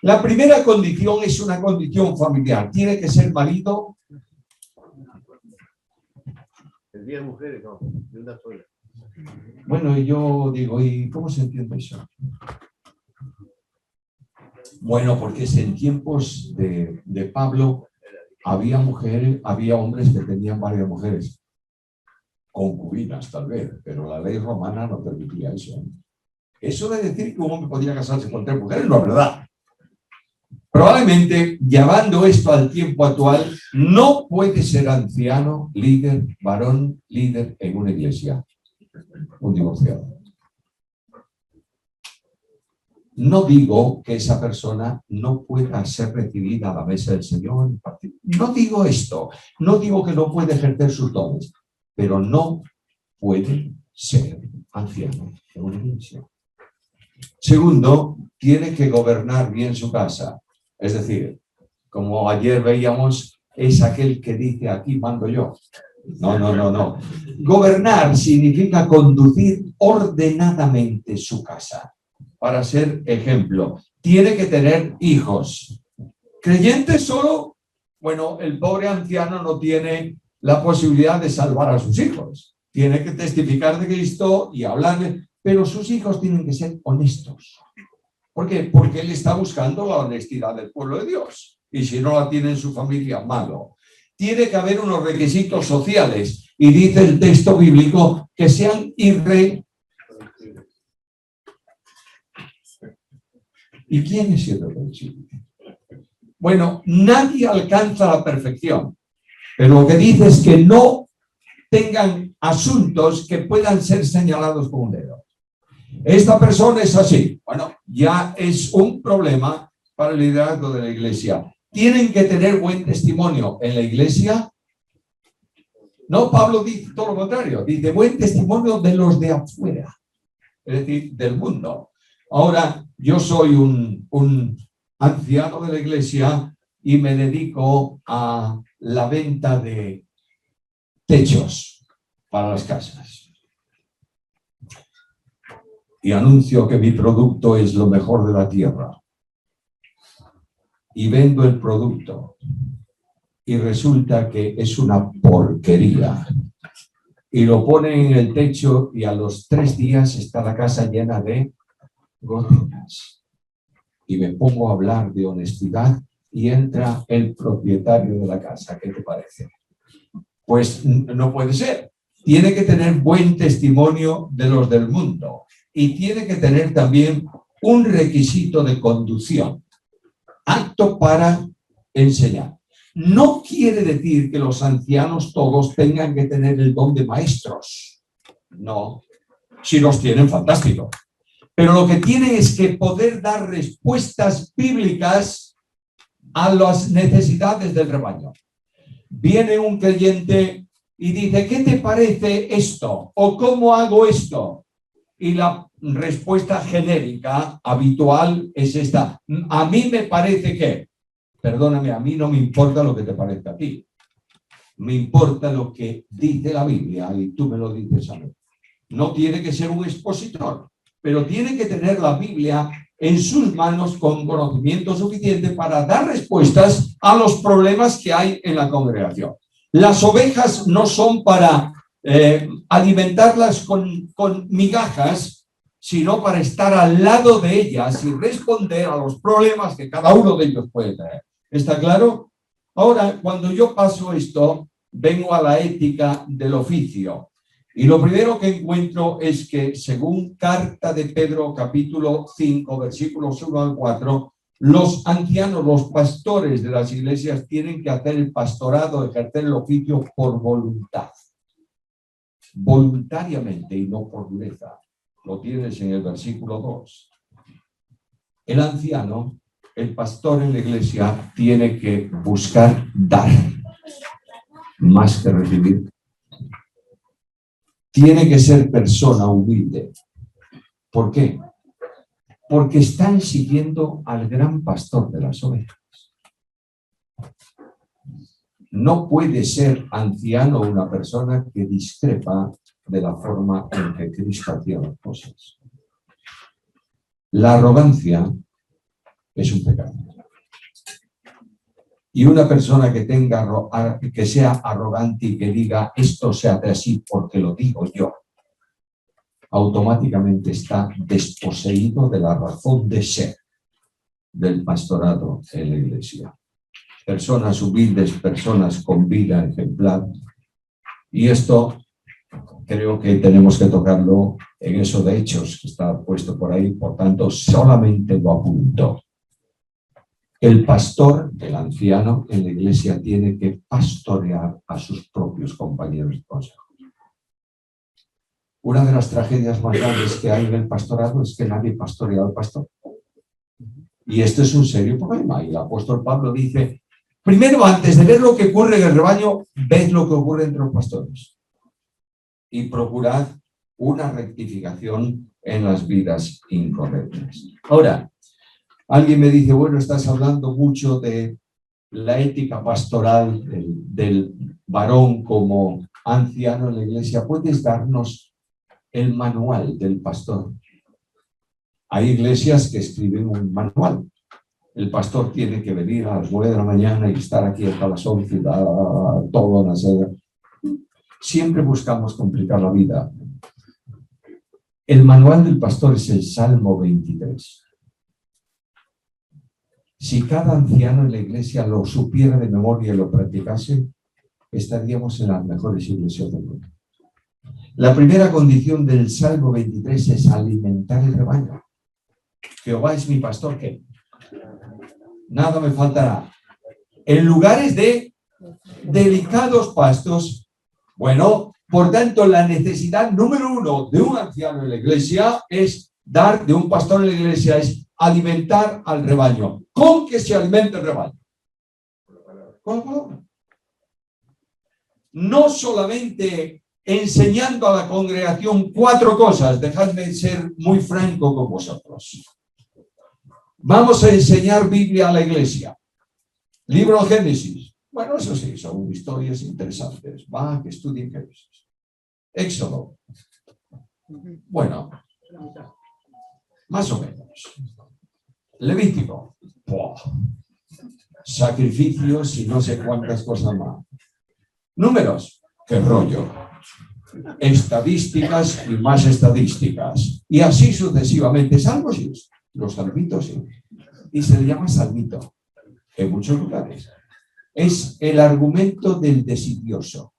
La primera condición es una condición familiar. Tiene que ser marido. El día de mujeres, no, de una sola. Bueno, yo digo, ¿y cómo se entiende eso? Bueno, porque es en tiempos de Pablo había mujeres, había hombres que tenían varias mujeres, concubinas tal vez, pero la ley romana no permitía eso. Eso de decir que un hombre podía casarse con 3 mujeres no es verdad. Probablemente, llevando esto al tiempo actual, no puede ser anciano, líder, varón, líder en una iglesia, un divorciado. No digo que esa persona no pueda ser recibida a la mesa del Señor. No digo esto. No digo que no puede ejercer sus dones, pero no puede ser anciano en una iglesia. Segundo, tiene que gobernar bien su casa. Es decir, como ayer veíamos, es aquel que dice, aquí mando yo. No. Gobernar significa conducir ordenadamente su casa. Para ser ejemplo, tiene que tener hijos. ¿Creyentes solo? Bueno, el pobre anciano no tiene la posibilidad de salvar a sus hijos. Tiene que testificar de Cristo y hablarle, pero sus hijos tienen que ser honestos. ¿Por qué? Porque él está buscando la honestidad del pueblo de Dios. Y si no la tiene en su familia, malo. Tiene que haber unos requisitos sociales. Y dice el texto bíblico que sean ¿Y quién es irreversible? Bueno, nadie alcanza la perfección, pero lo que dice es que no tengan asuntos que puedan ser señalados con un dedo. Esta persona es así. Bueno, ya es un problema para el liderazgo de la iglesia. Tienen que tener buen testimonio en la iglesia. No, Pablo dice todo lo contrario. Dice buen testimonio de los de afuera, es decir, del mundo. Ahora, yo soy un anciano de la iglesia y me dedico a la venta de techos para las casas. Y anuncio que mi producto es lo mejor de la tierra. Y vendo el producto. Y resulta que es una porquería. Y lo ponen en el techo y a los 3 días está la casa llena de goteras. Y me pongo a hablar de honestidad y entra el propietario de la casa. ¿Qué te parece? Pues no puede ser. Tiene que tener buen testimonio de los del mundo y tiene que tener también un requisito de conducción, apto para enseñar. No quiere decir que los ancianos todos tengan que tener el don de maestros. No. Si los tienen, fantástico. Pero lo que tiene es que poder dar respuestas bíblicas a las necesidades del rebaño. Viene un creyente y dice, ¿qué te parece esto? ¿O cómo hago esto? Y la respuesta genérica, habitual, es esta. A mí me parece que, perdóname, a mí no me importa lo que te parezca a ti. Me importa lo que dice la Biblia y tú me lo dices a mí. No tiene que ser un expositor, pero tiene que tener la Biblia en sus manos con conocimiento suficiente para dar respuestas a los problemas que hay en la congregación. Las ovejas no son para alimentarlas con migajas, sino para estar al lado de ellas y responder a los problemas que cada uno de ellos puede tener. ¿Está claro? Ahora, cuando yo paso esto, vengo a la ética del oficio. Y lo primero que encuentro es que, según Carta de Pedro, capítulo 5, versículos 1 al 4, los ancianos, los pastores de las iglesias tienen que hacer el pastorado, ejercer el oficio por voluntad. Voluntariamente y no por dureza. Lo tienes en el versículo 2. El anciano, el pastor en la iglesia, tiene que buscar dar más que recibir. Tiene que ser persona humilde. ¿Por qué? Porque están siguiendo al gran pastor de las ovejas. No puede ser anciano una persona que discrepa de la forma en que Cristo hacía las cosas. La arrogancia es un pecado. Y una persona que sea arrogante y que diga esto se hace así porque lo digo yo, automáticamente está desposeído de la razón de ser del pastorado en la iglesia. Personas humildes, personas con vida ejemplar. Y esto creo que tenemos que tocarlo en eso de Hechos, que está puesto por ahí, por tanto, solamente lo apunto. El pastor, el anciano en la iglesia, tiene que pastorear a sus propios compañeros de consejo. Una de las tragedias más grandes que hay en el pastorado es que nadie pastorea al pastor. Y esto es un serio problema. Y el apóstol Pablo dice, primero, antes de ver lo que ocurre en el rebaño, ved lo que ocurre entre los pastores. Y procurad una rectificación en las vidas incorrectas. Ahora, alguien me dice, bueno, estás hablando mucho de la ética pastoral del varón como anciano en la iglesia. ¿Puedes darnos el manual del pastor? Hay iglesias que escriben un manual. El pastor tiene que venir a las 9 de la mañana y estar aquí hasta las 11 y todo nacer. Siempre buscamos complicar la vida. El manual del pastor es el Salmo 23. Si cada anciano en la iglesia lo supiera de memoria y lo practicase, estaríamos en las mejores iglesias del mundo. La primera condición del Salmo 23 es alimentar el rebaño. Jehová es mi pastor, ¿qué? Nada me faltará. En lugares de delicados pastos. Bueno, por tanto, la necesidad número 1 de un anciano en la iglesia es de un pastor en la iglesia, es alimentar al rebaño. ¿Con qué se alimenta el rebaño? Con la palabra. No solamente enseñando a la congregación 4 cosas, dejadme ser muy franco con vosotros. Vamos a enseñar Biblia a la iglesia. Libro de Génesis. Bueno, eso sí, son historias interesantes. Que estudien Génesis. Éxodo. Bueno, más o menos. Levítico. Sacrificios y no sé cuántas cosas más. Números. ¡Qué rollo! Estadísticas y más estadísticas. Y así sucesivamente. Salmos sí. Los salmitos sí. Y se le llama salmito en muchos lugares. Es el argumento del desidioso.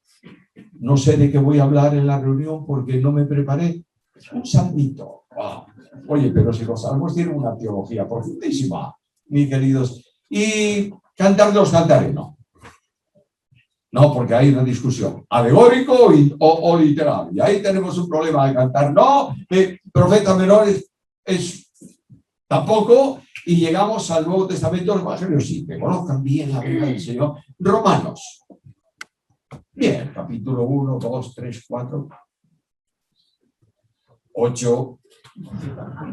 No sé de qué voy a hablar en la reunión porque no me preparé. Un salmito. Oye, pero si los salmos tienen una teología profundísima, mis queridos. Y cantar los cantaré, no. No, porque hay una discusión. Alegórico o literal. Y ahí tenemos un problema de cantar. No, profeta menor es tampoco, y llegamos al Nuevo Testamento, los evangelios sí, que conozcan bien la vida del Señor. Romanos. Bien, capítulo 1, 2, 3, 4, 8,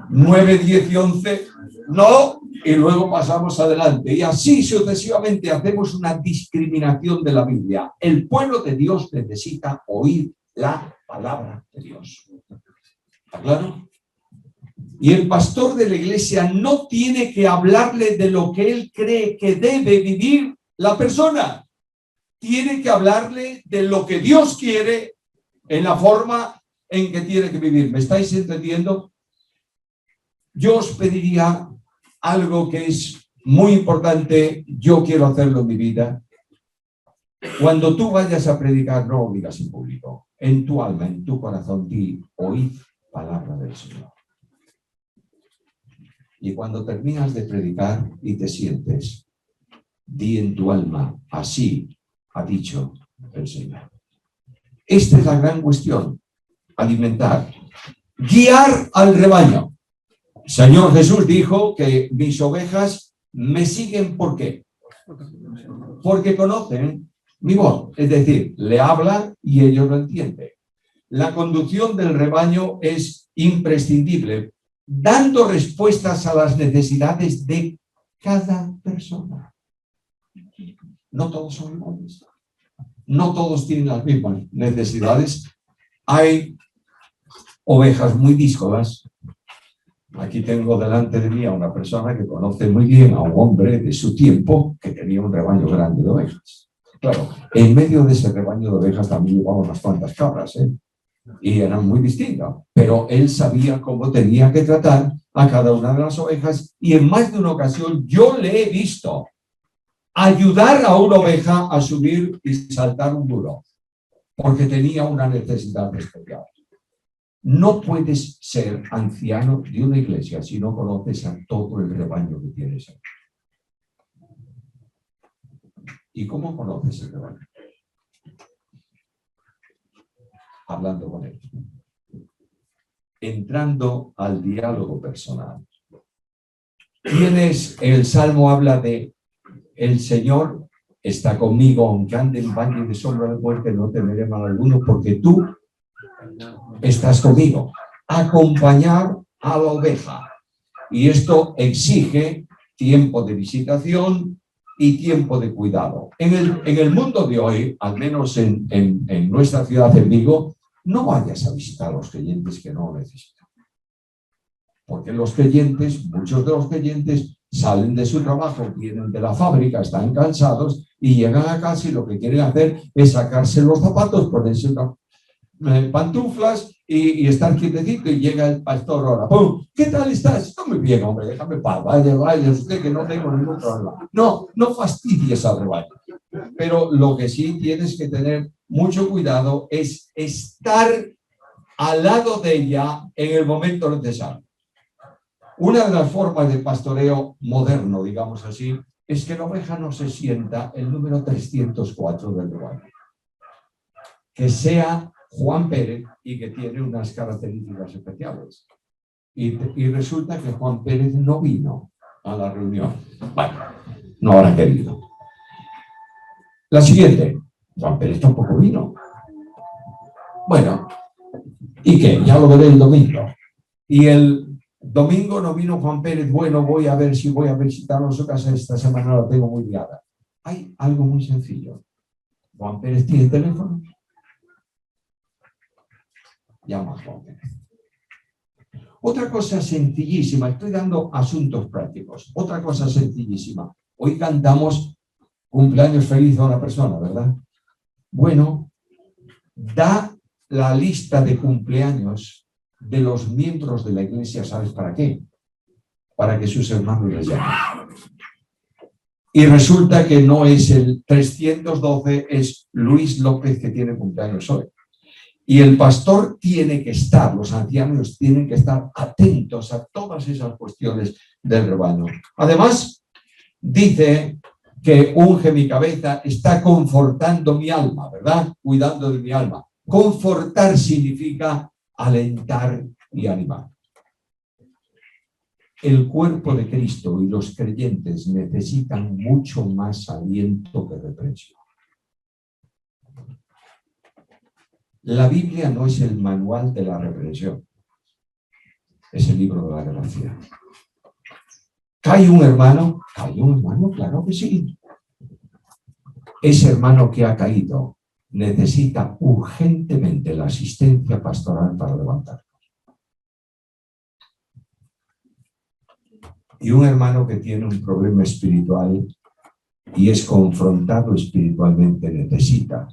9, 10 y 11. No, y luego pasamos adelante. Y así sucesivamente hacemos una discriminación de la Biblia. El pueblo de Dios necesita oír la palabra de Dios. ¿Está claro? Y el pastor de la iglesia no tiene que hablarle de lo que él cree que debe vivir la persona. Tiene que hablarle de lo que Dios quiere en la forma en que tiene que vivir. ¿Me estáis entendiendo? Yo os pediría algo que es muy importante. Yo quiero hacerlo en mi vida. Cuando tú vayas a predicar, no lo digas en público. En tu alma, en tu corazón, di, oíd palabra del Señor. Y cuando terminas de predicar y te sientes, di en tu alma, así ha dicho el Señor. Esta es la gran cuestión. Alimentar. Guiar al rebaño. Señor Jesús dijo que mis ovejas me siguen, ¿por qué? Porque conocen mi voz. Es decir, le habla y ellos lo entienden. La conducción del rebaño es imprescindible, dando respuestas a las necesidades de cada persona. No todos son iguales. no todos tienen las mismas necesidades. Hay ovejas muy díscolas. Aquí tengo delante de mí a una persona que conoce muy bien a un hombre de su tiempo que tenía un rebaño grande de ovejas. Claro, en medio de ese rebaño de ovejas también llevaba unas cuantas cabras, y eran muy distintas, pero él sabía cómo tenía que tratar a cada una de las ovejas, y en más de una ocasión yo le he visto ayudar a una oveja a subir y saltar un muro, porque tenía una necesidad especial. No puedes ser anciano de una iglesia si no conoces a todo el rebaño que tienes. ¿Y cómo conoces el rebaño? Hablando con él. Entrando al diálogo personal. El Salmo habla de el Señor está conmigo, aunque ande en valle de sombra de muerte, no temeré mal alguno, porque tú estás conmigo. Acompañar a la oveja. Y esto exige tiempo de visitación y tiempo de cuidado. En el mundo de hoy, al menos en nuestra ciudad, en Vigo, no vayas a visitar a los creyentes que no necesitan. Porque los creyentes, muchos de los creyentes, salen de su trabajo, vienen de la fábrica, están cansados y llegan a casa y lo que quieren hacer es sacarse los zapatos, ponerse pantuflas y estar quietecito, y llega el pastor ahora. ¡Pum! ¿Qué tal estás? Estoy muy bien, hombre, déjame paz, vaya usted que no tengo ningún problema. No fastidies al rebaño. Pero lo que sí tienes que tener mucho cuidado es estar al lado de ella en el momento necesario. Una de las formas de pastoreo moderno, digamos así, es que la oveja no se sienta el número 304 del rebaño. Que sea Juan Pérez y que tiene unas características especiales. Y resulta que Juan Pérez no vino a la reunión. Bueno, no habrá querido. La siguiente, Juan Pérez tampoco vino. Bueno, ¿y qué? Ya lo veré el domingo. Y el domingo no vino Juan Pérez. Bueno, voy a ver si voy a visitarlo a su casa. Esta semana la tengo muy liada. Hay algo muy sencillo. Juan Pérez tiene teléfono. Llama a Juan Pérez. Otra cosa sencillísima, estoy dando asuntos prácticos. Otra cosa sencillísima. Hoy cantamos cumpleaños feliz a una persona, ¿verdad? Bueno, da la lista de cumpleaños de los miembros de la iglesia, ¿sabes para qué? Para que sus hermanos les llamen. Y resulta que no es el 312, es Luis López que tiene cumpleaños hoy. Y el pastor tiene que estar, los ancianos tienen que estar atentos a todas esas cuestiones del rebaño. Además, dice que unge mi cabeza, está confortando mi alma, ¿verdad? Cuidando de mi alma. Confortar significa alentar y animar. El cuerpo de Cristo y los creyentes necesitan mucho más aliento que reprensión. La Biblia no es el manual de la reprensión, es el libro de la gracia. ¿Cae un hermano? ¿Cae un hermano? Claro que sí. Ese hermano que ha caído necesita urgentemente la asistencia pastoral para levantarlo. Y un hermano que tiene un problema espiritual y es confrontado espiritualmente necesita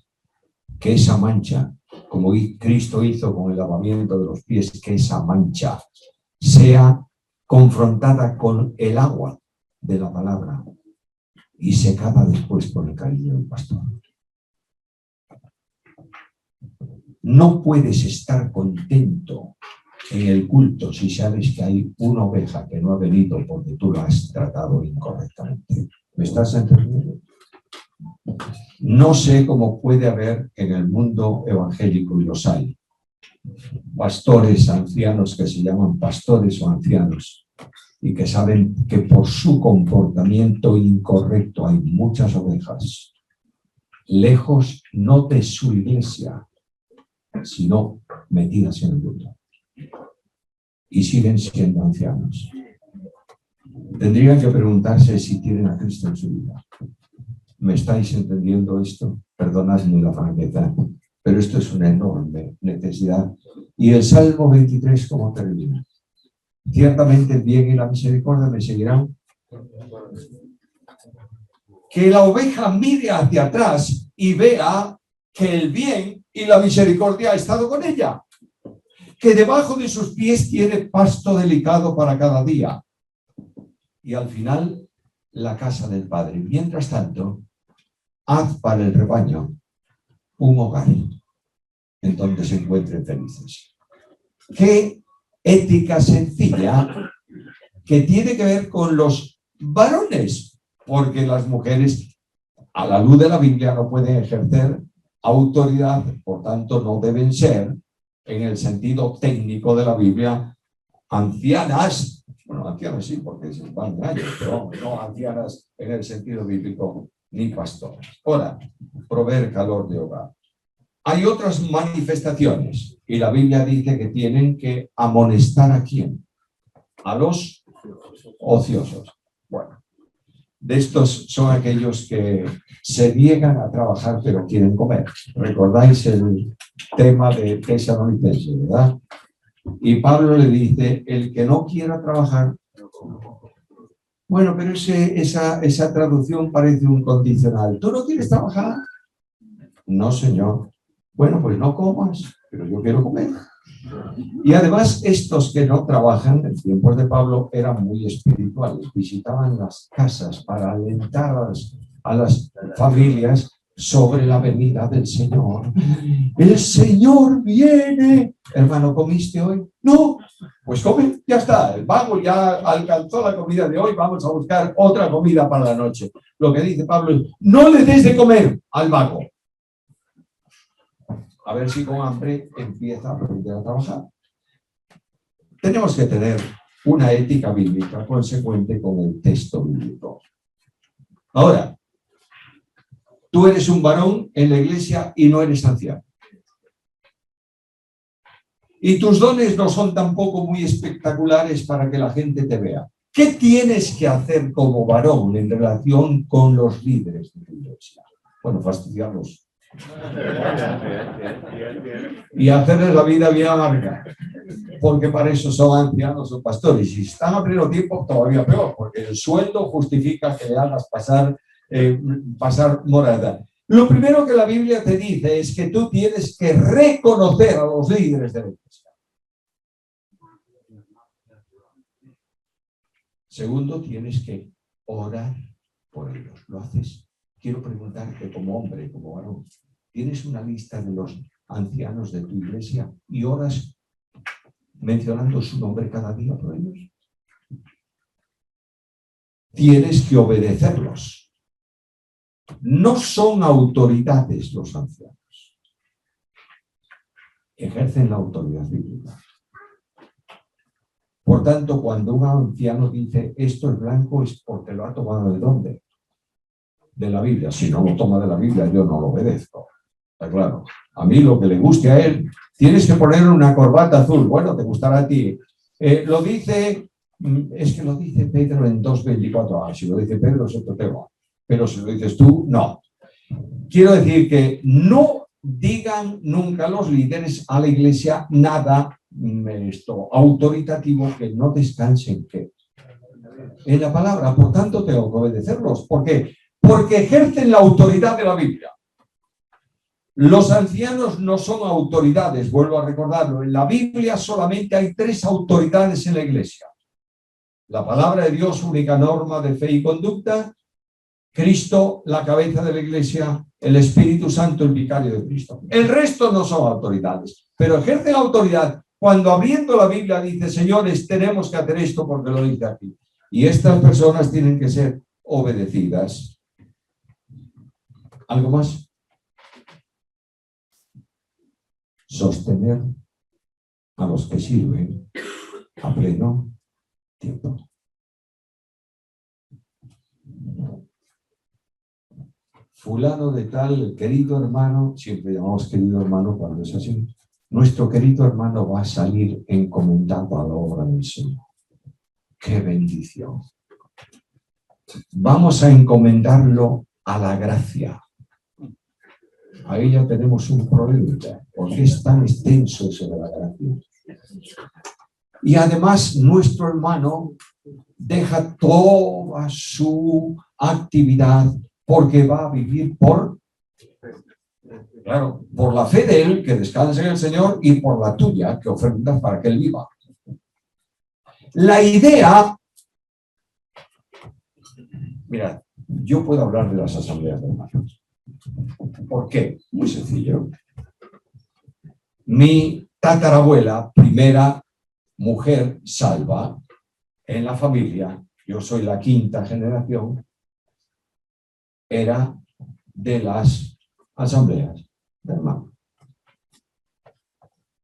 que esa mancha, como Cristo hizo con el lavamiento de los pies, que esa mancha sea confrontada con el agua de la palabra y secada después por el cariño del pastor. No puedes estar contento en el culto si sabes que hay una oveja que no ha venido porque tú la has tratado incorrectamente. ¿Me estás entendiendo? No sé cómo puede haber en el mundo evangélico, y los hay, pastores ancianos que se llaman pastores o ancianos y que saben que por su comportamiento incorrecto hay muchas ovejas lejos no de su iglesia, sino metidas en el mundo. Y siguen siendo ancianos. Tendrían que preguntarse si tienen a Cristo en su vida. ¿Me estáis entendiendo esto? Perdonadme la franqueza, pero esto es una enorme necesidad. Y el Salmo 23, ¿cómo termina? Ciertamente el bien y la misericordia me seguirán. Que la oveja mire hacia atrás y vea que el bien y la misericordia ha estado con ella. Que debajo de sus pies tiene pasto delicado para cada día. Y al final, la casa del Padre. Mientras tanto, haz para el rebaño un hogar en donde se encuentren felices. Qué ética sencilla que tiene que ver con los varones, porque las mujeres, a la luz de la Biblia, no pueden ejercer autoridad, por tanto, no deben ser, en el sentido técnico de la Biblia, ancianas. Bueno, ancianas sí, porque se van de años, pero no ancianas en el sentido bíblico, ni pastoras. Ahora, proveer calor de hogar. Hay otras manifestaciones, y la Biblia dice que tienen que amonestar ¿a quién? A los ociosos. Bueno, de estos son aquellos que se niegan a trabajar pero quieren comer. ¿Recordáis el tema de Tesalonicenses, verdad? Y Pablo le dice, el que no quiera trabajar. Bueno, pero esa traducción parece un condicional. ¿Tú no quieres trabajar? No, señor. Bueno, pues no comas, pero yo quiero comer. Y además, estos que no trabajan, en tiempos de Pablo, eran muy espirituales. Visitaban las casas para alentar a las familias sobre la venida del Señor. ¡El Señor viene! Hermano, ¿comiste hoy? No, pues come, ya está. El vago ya alcanzó la comida de hoy, vamos a buscar otra comida para la noche. Lo que dice Pablo es, no le des de comer al vago. A ver si con hambre empieza a aprender a trabajar. Tenemos que tener una ética bíblica consecuente con el texto bíblico. Ahora, tú eres un varón en la iglesia y no eres anciano. Y tus dones no son tampoco muy espectaculares para que la gente te vea. ¿Qué tienes que hacer como varón en relación con los líderes de tu iglesia? Bueno, fastidiarlos. Y hacerles la vida bien amarga, porque para eso son ancianos o pastores. Y si están a pleno tiempo, todavía peor, porque el sueldo justifica que le hagas pasar morada. Lo primero que la Biblia te dice es que tú tienes que reconocer a los líderes de la iglesia. Segundo, tienes que orar por ellos. ¿Lo haces? Quiero preguntarte como hombre, como varón, ¿tienes una lista de los ancianos de tu iglesia y oras mencionando su nombre cada día por ellos? Tienes que obedecerlos. No son autoridades los ancianos. Ejercen la autoridad bíblica. Por tanto, cuando un anciano dice esto es blanco, es porque lo ha tomado ¿de dónde? De la Biblia. Si no lo toma de la Biblia, yo no lo obedezco. Está claro. A mí lo que le guste a él, tienes que ponerle una corbata azul. Bueno, te gustará a ti. Lo dice, es que lo dice Pedro en 2:24. Si lo dice Pedro es otro tema. Pero si lo dices tú, no. Quiero decir que no digan nunca los líderes a la iglesia nada autoritativo que no descanse en qué. En la palabra. Por tanto, tengo que obedecerlos. ¿Por qué? Porque ejercen la autoridad de la Biblia. Los ancianos no son autoridades, vuelvo a recordarlo. En la Biblia solamente hay 3 autoridades en la iglesia. La palabra de Dios, única norma de fe y conducta. Cristo, la cabeza de la iglesia. El Espíritu Santo, el vicario de Cristo. El resto no son autoridades, pero ejercen autoridad cuando abriendo la Biblia dice, señores, tenemos que hacer esto porque lo dice aquí. Y estas personas tienen que ser obedecidas. ¿Algo más? Sostener a los que sirven a pleno tiempo. Fulano de tal, querido hermano, siempre llamamos querido hermano cuando es así, nuestro querido hermano va a salir encomendado a la obra del Señor. ¡Qué bendición! Vamos a encomendarlo a la gracia. Ahí ya tenemos un problema, porque es tan extenso eso de la gracia. Y además nuestro hermano deja toda su actividad porque va a vivir por la fe de él, que descansa en el Señor, y por la tuya, que ofrendas para que él viva. La idea, mirad, yo puedo hablar de las asambleas de hermanos. ¿Por qué? Muy sencillo. Mi tatarabuela, primera mujer salva en la familia, yo soy la quinta generación, era de las asambleas de hermanos.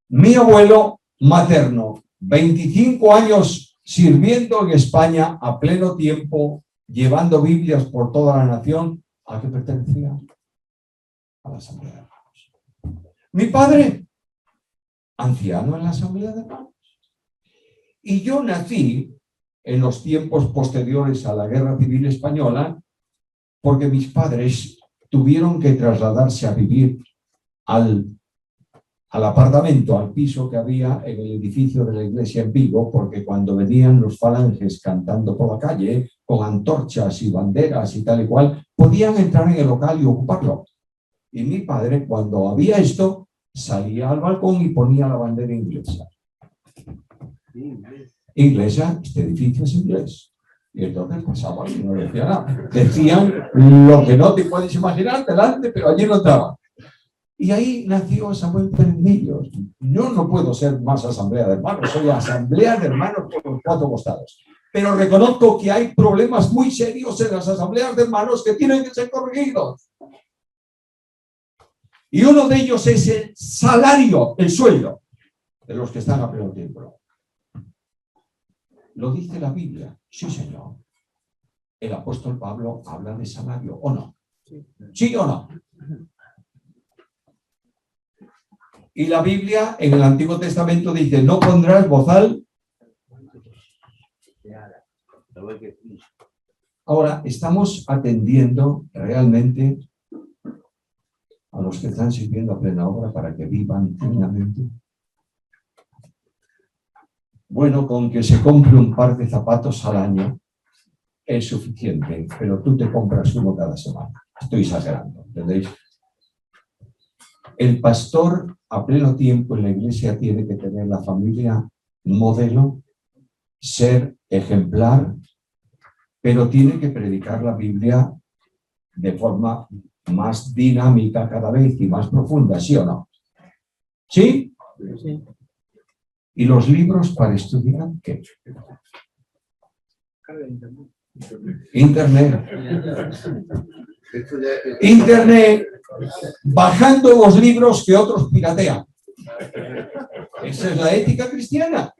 Mi abuelo materno, 25 años sirviendo en España a pleno tiempo, llevando Biblias por toda la nación, ¿a qué pertenecía? A la asamblea de hermanos. Mi padre, anciano en la asamblea de hermanos. Y yo nací en los tiempos posteriores a la Guerra Civil Española, porque mis padres tuvieron que trasladarse a vivir al apartamento, al piso que había en el edificio de la iglesia en Vigo, porque cuando venían los falanges cantando por la calle, con antorchas y banderas y tal y cual, podían entrar en el local y ocuparlo. Y mi padre, cuando había esto, salía al balcón y ponía la bandera inglesa. Inglesa, este edificio es inglés. Y entonces pasaba y no decía nada. Decían lo que no te puedes imaginar delante, pero allí no estaba. Y ahí nació Samuel Perendillos. Yo no puedo ser más asamblea de hermanos, soy asamblea de hermanos por los 4 costados. Pero reconozco que hay problemas muy serios en las asambleas de hermanos que tienen que ser corregidos. Y uno de ellos es el salario, el sueldo de los que están a pleno tiempo. ¿Lo dice la Biblia? Sí, señor. El apóstol Pablo habla de salario, ¿o no? ¿Sí o no? Y la Biblia en el Antiguo Testamento dice, no pondrás bozal. Ahora, estamos atendiendo realmente a los que están sirviendo a plena obra para que vivan dignamente. Bueno, con que se compre un par de zapatos al año es suficiente, pero tú te compras uno cada semana. Estoy exagerando, ¿entendéis? El pastor a pleno tiempo en la iglesia tiene que tener la familia modelo, ser ejemplar, pero tiene que predicar la Biblia de forma más dinámica cada vez y más profunda, ¿sí o no? ¿Sí? Sí. ¿Y los libros para estudiar qué? Internet. Internet, bajando los libros que otros piratean. Esa es la ética cristiana.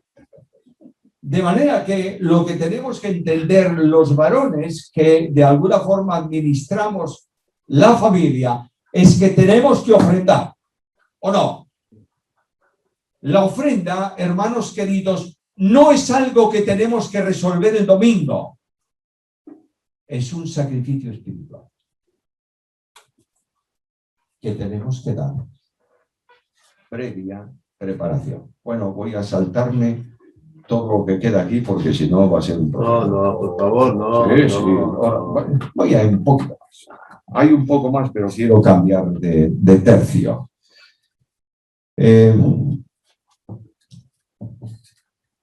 De manera que lo que tenemos que entender los varones que de alguna forma administramos la familia es que tenemos que ofrendar, ¿o no? La ofrenda, hermanos queridos, no es algo que tenemos que resolver el domingo. Es un sacrificio espiritual que tenemos que dar previa preparación. Bueno, voy a saltarme todo lo que queda aquí porque si no va a ser un problema. No, por favor, no. Sí, no, sí. no. Voy a un poco más. Hay un poco más, pero quiero cambiar de tercio.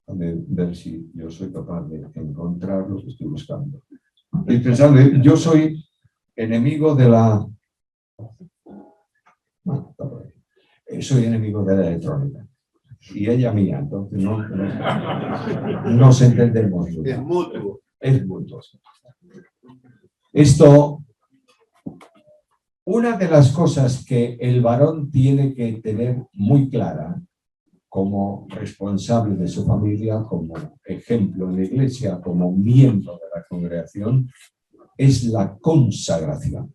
A ver si yo soy capaz de encontrar lo que estoy buscando. Estoy pensando, yo soy enemigo de la... soy enemigo de la electrónica. Y ella mía, entonces no nos entendemos. Es mutuo. Es mutuo. Esto, una de las cosas que el varón tiene que tener muy clara como responsable de su familia, como ejemplo en la iglesia, como miembro de la congregación, es la consagración.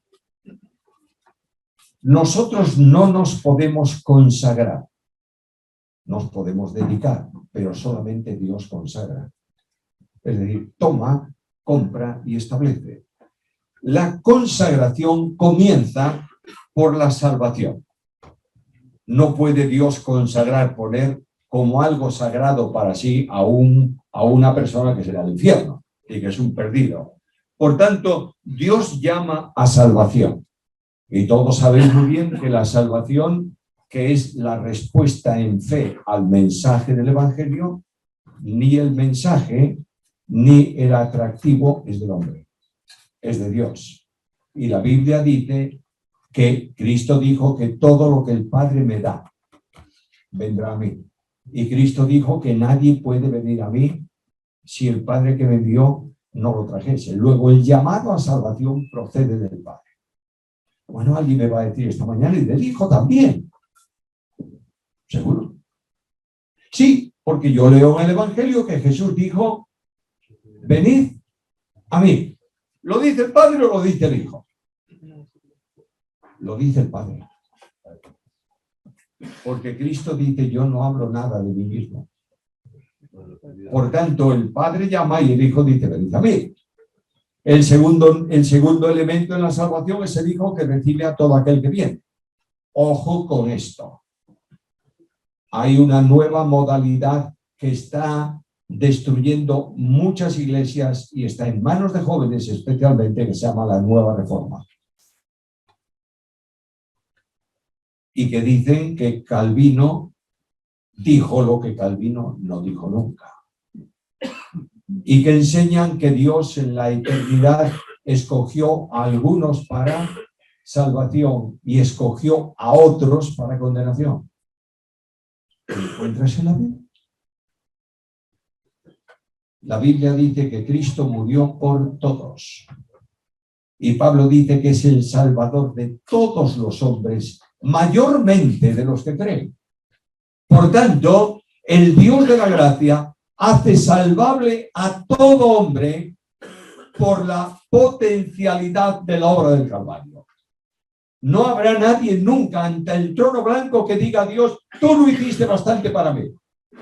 Nosotros no nos podemos consagrar, nos podemos dedicar, pero solamente Dios consagra. Es decir, toma, compra y establece. La consagración comienza por la salvación. No puede Dios consagrar, poner como algo sagrado para sí a una persona que será del infierno y que es un perdido. Por tanto, Dios llama a salvación. Y todos sabéis muy bien que la salvación, que es la respuesta en fe al mensaje del Evangelio, ni el mensaje ni el atractivo es del hombre, es de Dios. Y la Biblia dice que Cristo dijo que todo lo que el Padre me da vendrá a mí. Y Cristo dijo que nadie puede venir a mí si el Padre que me dio no lo trajese. Luego, el llamado a salvación procede del Padre. Bueno, alguien me va a decir esta mañana, y del Hijo también. ¿Seguro? Sí, porque yo leo en el Evangelio que Jesús dijo, venid a mí. ¿Lo dice el Padre o lo dice el Hijo? Lo dice el Padre. Porque Cristo dice, yo no hablo nada de mí mismo. Por tanto, el Padre llama y el Hijo dice, venid a mí. El segundo elemento en la salvación es el Hijo que recibe a todo aquel que viene. Ojo con esto. Hay una nueva modalidad que está destruyendo muchas iglesias y está en manos de jóvenes especialmente, que se llama la Nueva Reforma. Y que dicen que Calvino dijo lo que Calvino no dijo nunca. Y que enseñan que Dios en la eternidad escogió a algunos para salvación y escogió a otros para condenación. ¿Lo encuentras en la Biblia? La Biblia dice que Cristo murió por todos. Y Pablo dice que es el Salvador de todos los hombres, mayormente de los que creen. Por tanto, el Dios de la gracia hace salvable a todo hombre por la potencialidad de la obra del Calvario. No habrá nadie nunca ante el trono blanco que diga a Dios, tú lo hiciste bastante para mí.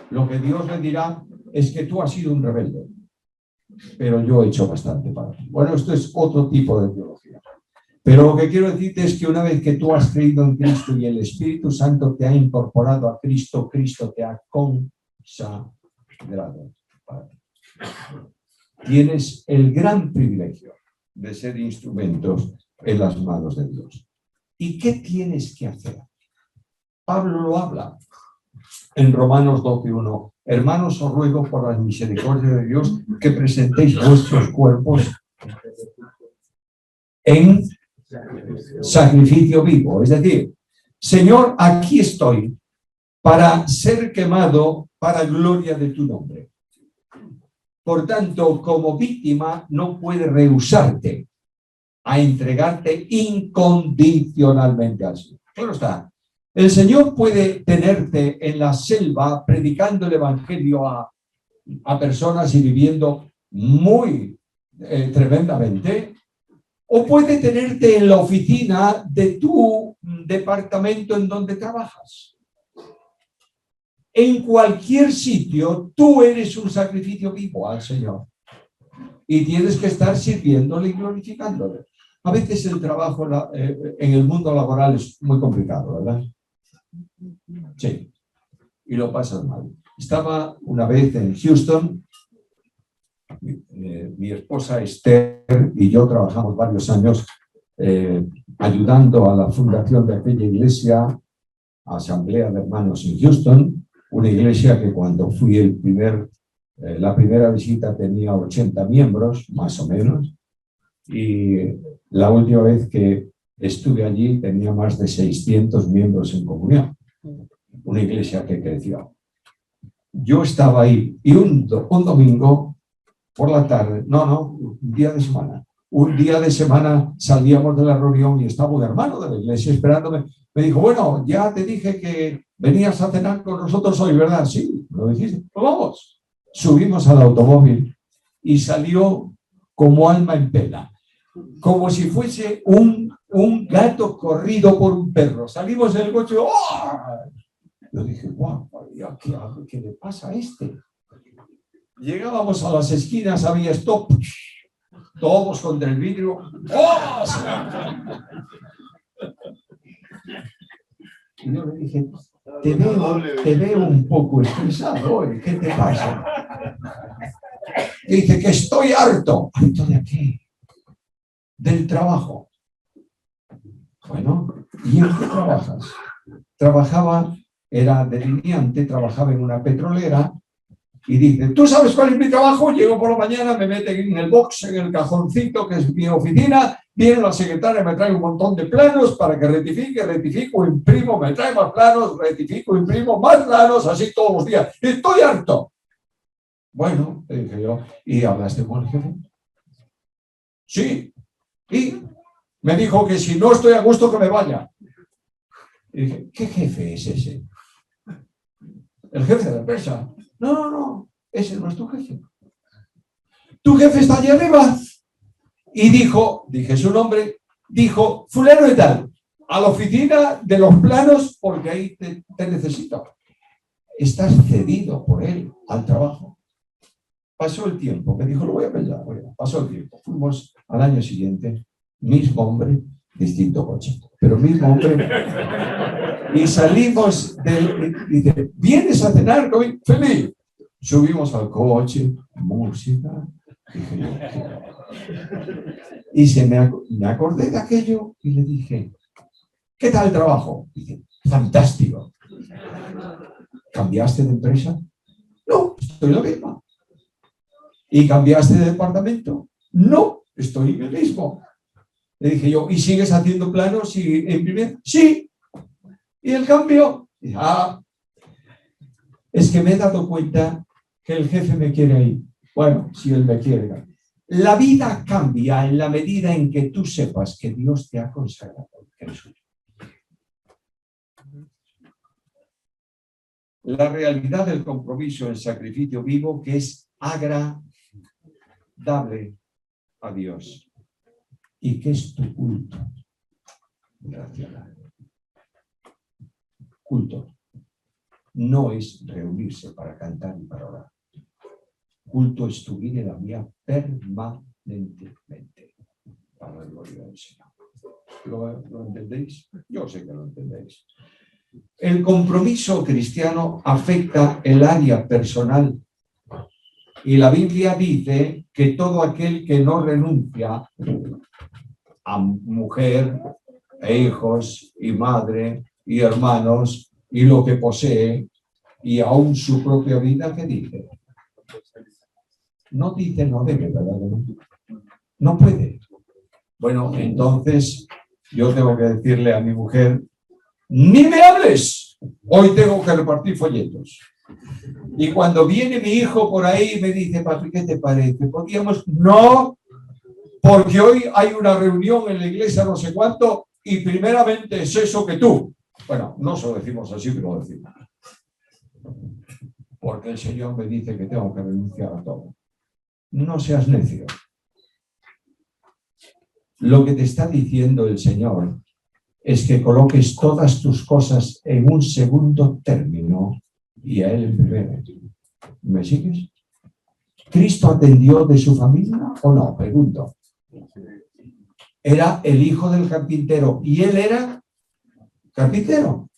Lo que Dios le dirá es que tú has sido un rebelde, pero yo he hecho bastante para ti. Bueno, esto es otro tipo de teología. Pero lo que quiero decirte es que una vez que tú has creído en Cristo y el Espíritu Santo te ha incorporado a Cristo, Cristo te ha consagrado. Tienes el gran privilegio de ser instrumentos en las manos de Dios. ¿Y qué tienes que hacer? Pablo lo habla en Romanos 12:1. Hermanos, os ruego por la misericordia de Dios que presentéis vuestros cuerpos en sacrificio vivo. Es decir, Señor, aquí estoy para ser quemado para gloria de tu nombre. Por tanto, como víctima, no puedes rehusarte a entregarte incondicionalmente al Señor. Claro está. El Señor puede tenerte en la selva predicando el Evangelio a personas y viviendo muy tremendamente, o puede tenerte en la oficina de tu departamento en donde trabajas. En cualquier sitio, tú eres un sacrificio vivo al Señor. Y tienes que estar sirviéndole y glorificándole. A veces el trabajo en el mundo laboral es muy complicado, ¿verdad? Sí. Y lo pasas mal. Estaba una vez en Houston. Mi esposa Esther y yo trabajamos varios años ayudando a la fundación de aquella iglesia, Asamblea de Hermanos en Houston, una iglesia que cuando fui la primera visita tenía 80 miembros, más o menos, y la última vez que estuve allí tenía más de 600 miembros en comunión, una iglesia que creció. Yo estaba ahí y un domingo por la tarde, un día de semana salíamos de la reunión y estaba un hermano de la iglesia esperándome. Me dijo, bueno, ya te dije que venías a cenar con nosotros hoy, ¿verdad? Sí, lo dijiste. Pues vamos. Subimos al automóvil y salió como alma en pena, como si fuese un gato corrido por un perro. Salimos del coche, ¡oh! Yo dije, guau, ¿qué le pasa a este? Llegábamos a las esquinas, había stop, todos contra el vidrio. ¡Oh! Y yo le dije, te veo un poco estresado hoy, ¿qué te pasa? Dice que estoy harto. ¿Harto de qué? Del trabajo. Bueno, ¿y en qué trabajas? Trabajaba, era delineante, trabajaba en una petrolera y dice, ¿tú sabes cuál es mi trabajo? Llego por la mañana, me meten en el box, en el cajoncito que es mi oficina, viene la secretaria, me trae un montón de planos para que rectifico, imprimo, me trae más planos, rectifico, imprimo, más planos, así todos los días. Estoy harto. Bueno, le dije yo, ¿y hablaste con el jefe? Sí. Y me dijo que si no estoy a gusto que me vaya. Y dije, ¿qué jefe es ese? El jefe de la empresa. No, ese no es tu jefe. Tu jefe está allí arriba. Y dije su nombre, dijo, fulano y tal, a la oficina de los planos porque ahí te necesito. Estás cedido por él al trabajo. Pasó el tiempo, me dijo, lo voy a pensar. Pasó el tiempo. Fuimos al año siguiente, mismo hombre, distinto coche, pero mismo hombre. Y salimos dice, ¿vienes a cenar conmigo? Feliz. Subimos al coche, música. Dije yo, y me acordé de aquello y le dije, ¿qué tal el trabajo? Dice, fantástico. ¿Cambiaste de empresa? No, estoy en la misma. ¿Y cambiaste de departamento? No, estoy en el mismo. Le dije yo, ¿y sigues haciendo planos y imprimir? Sí. ¿Y el cambio? Dije, es que me he dado cuenta que el jefe me quiere ahí. Bueno, si él me quiere. La vida cambia en la medida en que tú sepas que Dios te ha consagrado. La realidad del compromiso en sacrificio vivo que es agradable a Dios y que es tu culto racional. Culto no es reunirse para cantar y para orar. Culto es tu vida y la mía permanentemente para la gloria del Señor. ¿Lo entendéis? Yo sé que lo entendéis. El compromiso cristiano afecta el área personal y la Biblia dice que todo aquel que no renuncia a mujer e hijos y madre y hermanos y lo que posee y aún su propia vida, ¿qué dice? No dice, no debe, ¿verdad? No puede. Bueno, entonces yo tengo que decirle a mi mujer, ¡ni me hables! Hoy tengo que repartir folletos. Y cuando viene mi hijo por ahí me dice, papi, ¿qué te parece? ¿Podríamos? No, porque hoy hay una reunión en la iglesia no sé cuánto y primeramente es eso que tú. Bueno, no se lo decimos así, pero lo decimos. Porque el Señor me dice que tengo que renunciar a todo. No seas necio. Lo que te está diciendo el Señor es que coloques todas tus cosas en un segundo término y a Él en primero. ¿Me sigues? ¿Cristo atendió de su familia o no? Pregunto. Era el hijo del carpintero y Él era carpintero.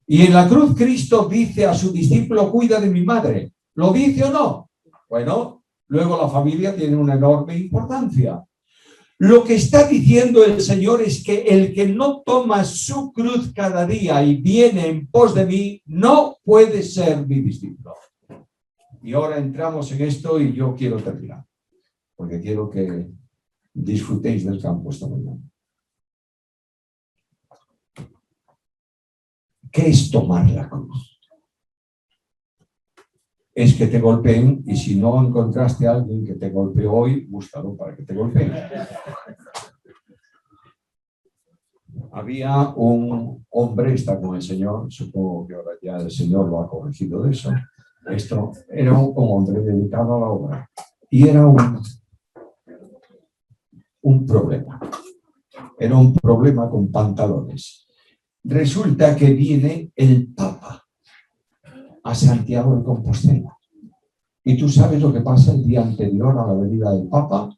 Y en la cruz Cristo dice a su discípulo, cuida de mi madre. ¿Lo dice o no? Bueno, luego la familia tiene una enorme importancia. Lo que está diciendo el Señor es que el que no toma su cruz cada día y viene en pos de mí, no puede ser mi discípulo. Y ahora entramos en esto y yo quiero terminar, porque quiero que disfrutéis del campo esta mañana. ¿Qué es tomar la cruz? Es que te golpeen y si no encontraste a alguien que te golpeó hoy, búscalo para que te golpeen. Había un hombre, está con el Señor, supongo que ahora ya el Señor lo ha corregido de eso. Esto era un hombre dedicado a la obra y era un problema. Era un problema con pantalones. Resulta que viene el Papa a Santiago de Compostela. Y tú sabes lo que pasa el día anterior a la venida del Papa.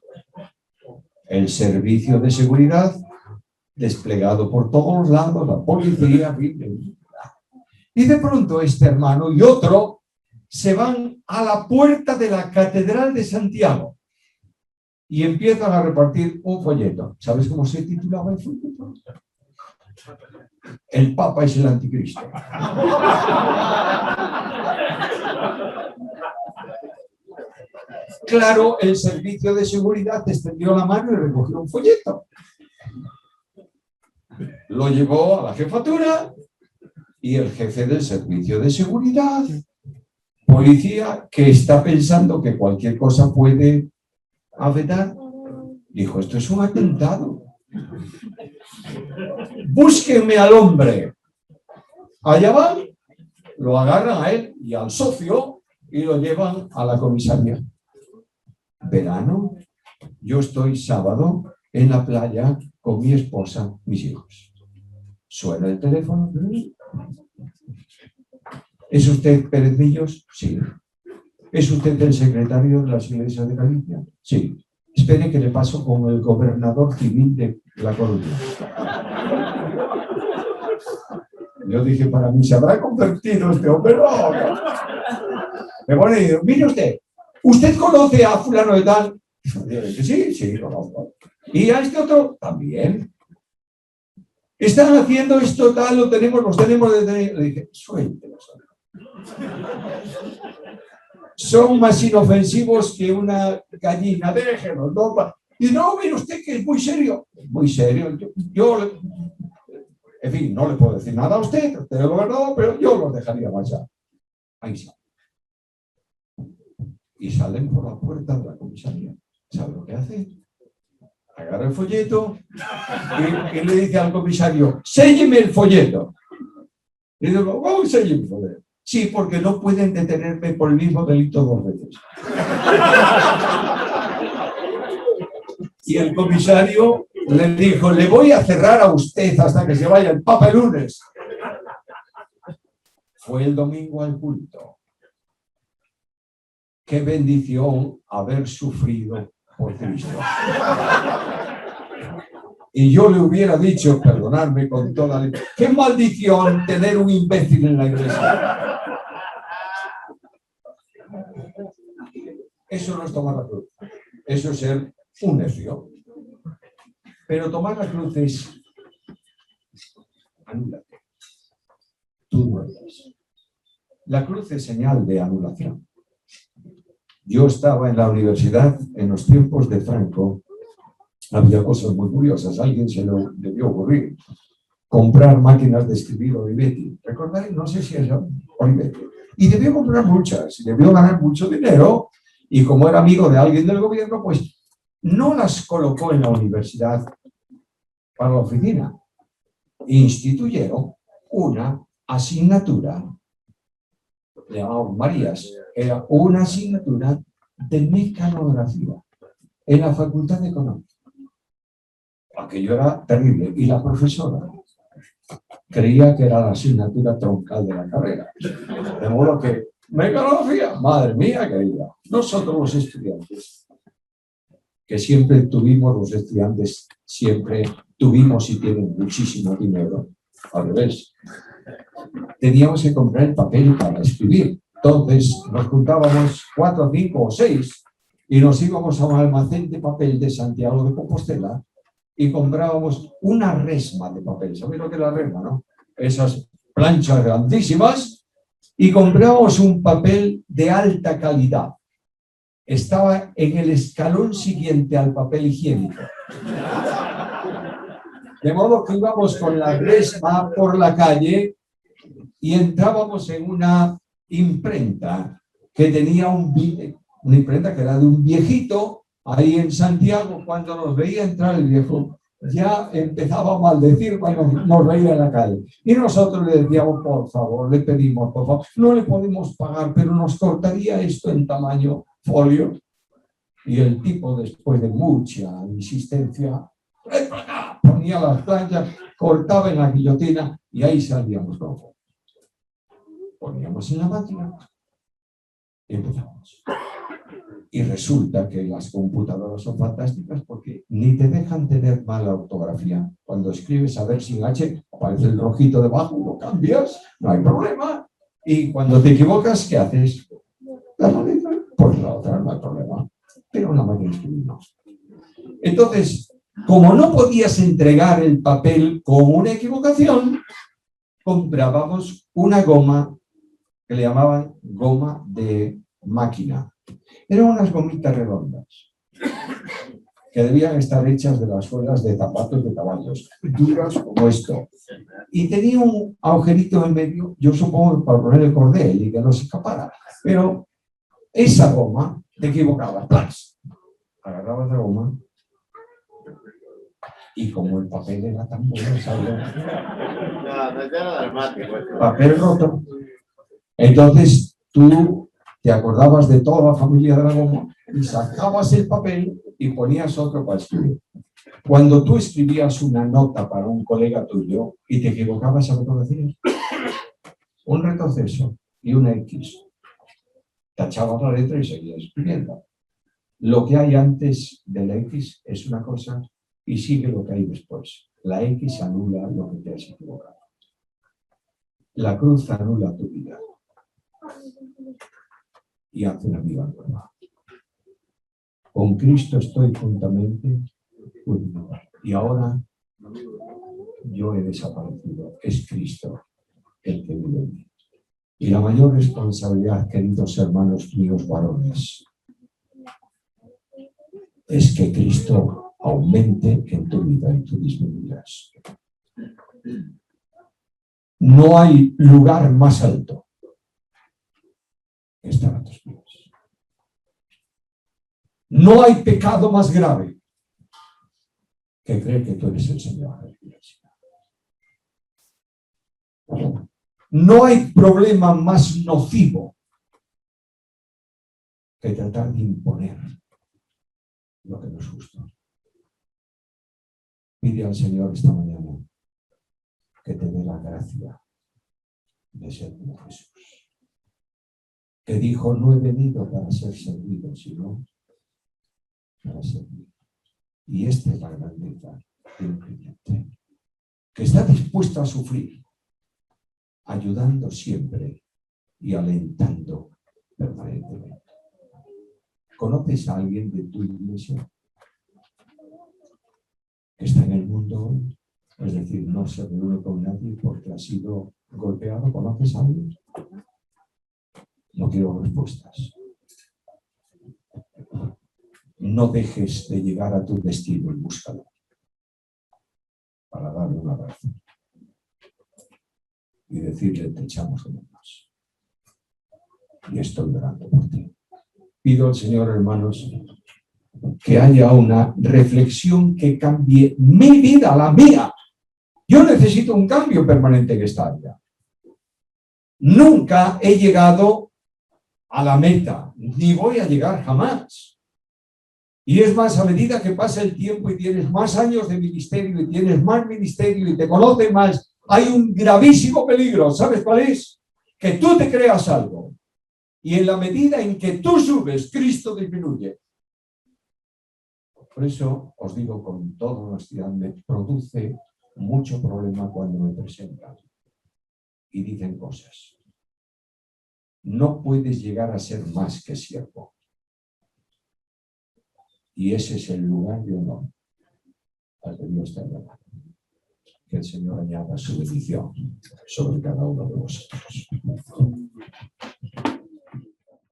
el servicio de seguridad desplegado por todos lados, la policía, y de pronto este hermano y otro se van a la puerta de la Catedral de Santiago y empiezan a repartir un folleto. ¿Sabes cómo se titulaba el folleto? El Papa es el Anticristo. Claro, el servicio de seguridad extendió la mano y recogió un folleto. Lo llevó a la jefatura y el jefe del servicio de seguridad, policía, que está pensando que cualquier cosa puede afectar, dijo: esto es un atentado. Búsquenme al hombre. Allá van, lo agarran a él y al socio y lo llevan a la comisaría. Verano, yo estoy sábado en la playa con mi esposa, mis hijos. Suena el teléfono. ¿Es usted Pérez Millos? Sí. ¿Es usted el secretario de las iglesias de Galicia? Sí. Espere que le paso con el gobernador civil de La Coruña. Yo dije para mí, ¿se habrá convertido este hombre? No. Me pone y digo: mire ¿usted conoce a fulano de tal? Sí, conozco. ¿Y a este otro? También. ¿Están haciendo esto tal? Los tenemos de tener. Le dije: suéltelos. Son más inofensivos que una gallina, déjenos, no. Y no, mire usted que es muy serio. Muy serio. Yo, en fin, no le puedo decir nada a usted es el gobernador, pero yo los dejaría marchar. Ahí está. Y salen por la puerta de la comisaría. ¿Sabe lo que hace? Agarra el folleto y le dice al comisario: sélleme el folleto. Y digo: ¿cómo sélleme el folleto? Sí, porque no pueden detenerme por el mismo delito 2 veces. Y el comisario le dijo: le voy a cerrar a usted hasta que se vaya el Papa el lunes. Fue el domingo al culto. Qué bendición haber sufrido por Cristo. Y yo le hubiera dicho, perdonadme con toda la... ¡qué maldición tener un imbécil en la iglesia! Eso no es tomar la cruz. Eso es ser un necio. Pero tomar la cruz es... anúlate. Tú no eres. La cruz es señal de anulación. Yo estaba en la universidad en los tiempos de Franco. Había cosas muy curiosas. A alguien se le debió ocurrir comprar máquinas de escribir Olivetti. ¿Recordáis? No sé si es Olivetti. Y debió comprar muchas. Y debió ganar mucho dinero. Y como era amigo de alguien del gobierno, pues no las colocó en la universidad para la oficina. Instituyeron una asignatura, le llamaban Marías, era una asignatura de mecanografía en la Facultad de Economía. Aquello era terrible. Y la profesora creía que era la asignatura troncal de la carrera. De modo que, mecanografía, madre mía querida. Nosotros los estudiantes, que siempre tuvimos y tienen muchísimo dinero, al revés. Teníamos que comprar el papel para escribir. Entonces nos juntábamos 4, 5 o 6 y nos íbamos a un almacén de papel de Santiago de Compostela y comprábamos una resma de papel. ¿Sabéis lo que es la resma, no? Esas planchas grandísimas, y comprábamos un papel de alta calidad. Estaba en el escalón siguiente al papel higiénico. De modo que íbamos con la resma por la calle y entrábamos en una imprenta que tenía una imprenta que era de un viejito ahí en Santiago. Cuando nos veía entrar el viejo, ya empezaba a maldecir cuando nos veía en la calle. Y nosotros le decíamos: por favor, le pedimos, por favor, no le podemos pagar, pero nos cortaría esto en tamaño folio. Y el tipo, después de mucha insistencia, ponía las planchas, cortaba en la guillotina y ahí salíamos con fotos. Poníamos en la máquina y empezamos. Y resulta que las computadoras son fantásticas porque ni te dejan tener mala ortografía. Cuando escribes a ver sin H, aparece el rojito debajo, lo cambias, no hay problema. Y cuando te equivocas, ¿qué haces? La manera, pues la otra no hay problema. Pero una máquina escribir no. Entonces, como no podías entregar el papel con una equivocación, comprábamos una goma que le llamaban goma de máquina. Eran unas gomitas redondas que debían estar hechas de las suelas de zapatos de caballos, duras como esto. Y tenía un agujerito en medio, yo supongo para poner el cordel y que no se escapara. Pero esa goma, te equivocabas, ¡plas! Agarrabas la goma y como el papel era tan bueno, ¿sabes? No era dramático. Papel roto. Entonces tú te acordabas de toda la familia de la goma y sacabas el papel y ponías otro para escribir. Cuando tú escribías una nota para un colega tuyo y te equivocabas, ¿sabes lo que hacías? Un retroceso y una X. Tachabas la letra y seguías escribiendo. Lo que hay antes de la X es una cosa y sigue lo que hay después. La X anula lo que te has equivocado. La cruz anula tu vida y hace una vida nueva. Con Cristo estoy juntamente unido. Y ahora yo he desaparecido. Es Cristo el que vive en mí. Y la mayor responsabilidad, queridos hermanos míos varones, es que Cristo aumente en tu vida y tú disminuyas. No hay lugar más alto que estar a tus pies. No hay pecado más grave que creer que tú eres el Señor de la iglesia. No hay problema más nocivo que tratar de imponer lo que no es justo. Pide al Señor esta mañana que te dé la gracia de ser como Jesús, que dijo: no he venido para ser servido, sino para servir. Y esta es la grandeza de un creyente, que está dispuesto a sufrir, ayudando siempre y alentando permanentemente. ¿Conoces a alguien de tu iglesia que está en el mundo hoy? Es decir, no se reúne con nadie porque ha sido golpeado. ¿Conoces a alguien? No quiero respuestas. No dejes de llegar a tu destino y búscalo para darle un abrazo y decirle: te echamos de menos y estoy orando por ti. Pido al Señor, hermanos, que haya una reflexión que cambie mi vida, la mía. Yo necesito un cambio permanente en esta área. Nunca he llegado a la meta, ni voy a llegar jamás. Y es más, a medida que pasa el tiempo y tienes más años de ministerio y tienes más ministerio y te conocen más, hay un gravísimo peligro. ¿Sabes cuál es? Que tú te creas algo. Y en la medida en que tú subes, Cristo disminuye. Por eso os digo con toda honestidad, me produce mucho problema cuando me presentan y dicen cosas. No puedes llegar a ser más que siervo. Y ese es el lugar de honor al que Dios te ha llamado. Que el Señor añada su bendición sobre cada uno de vosotros.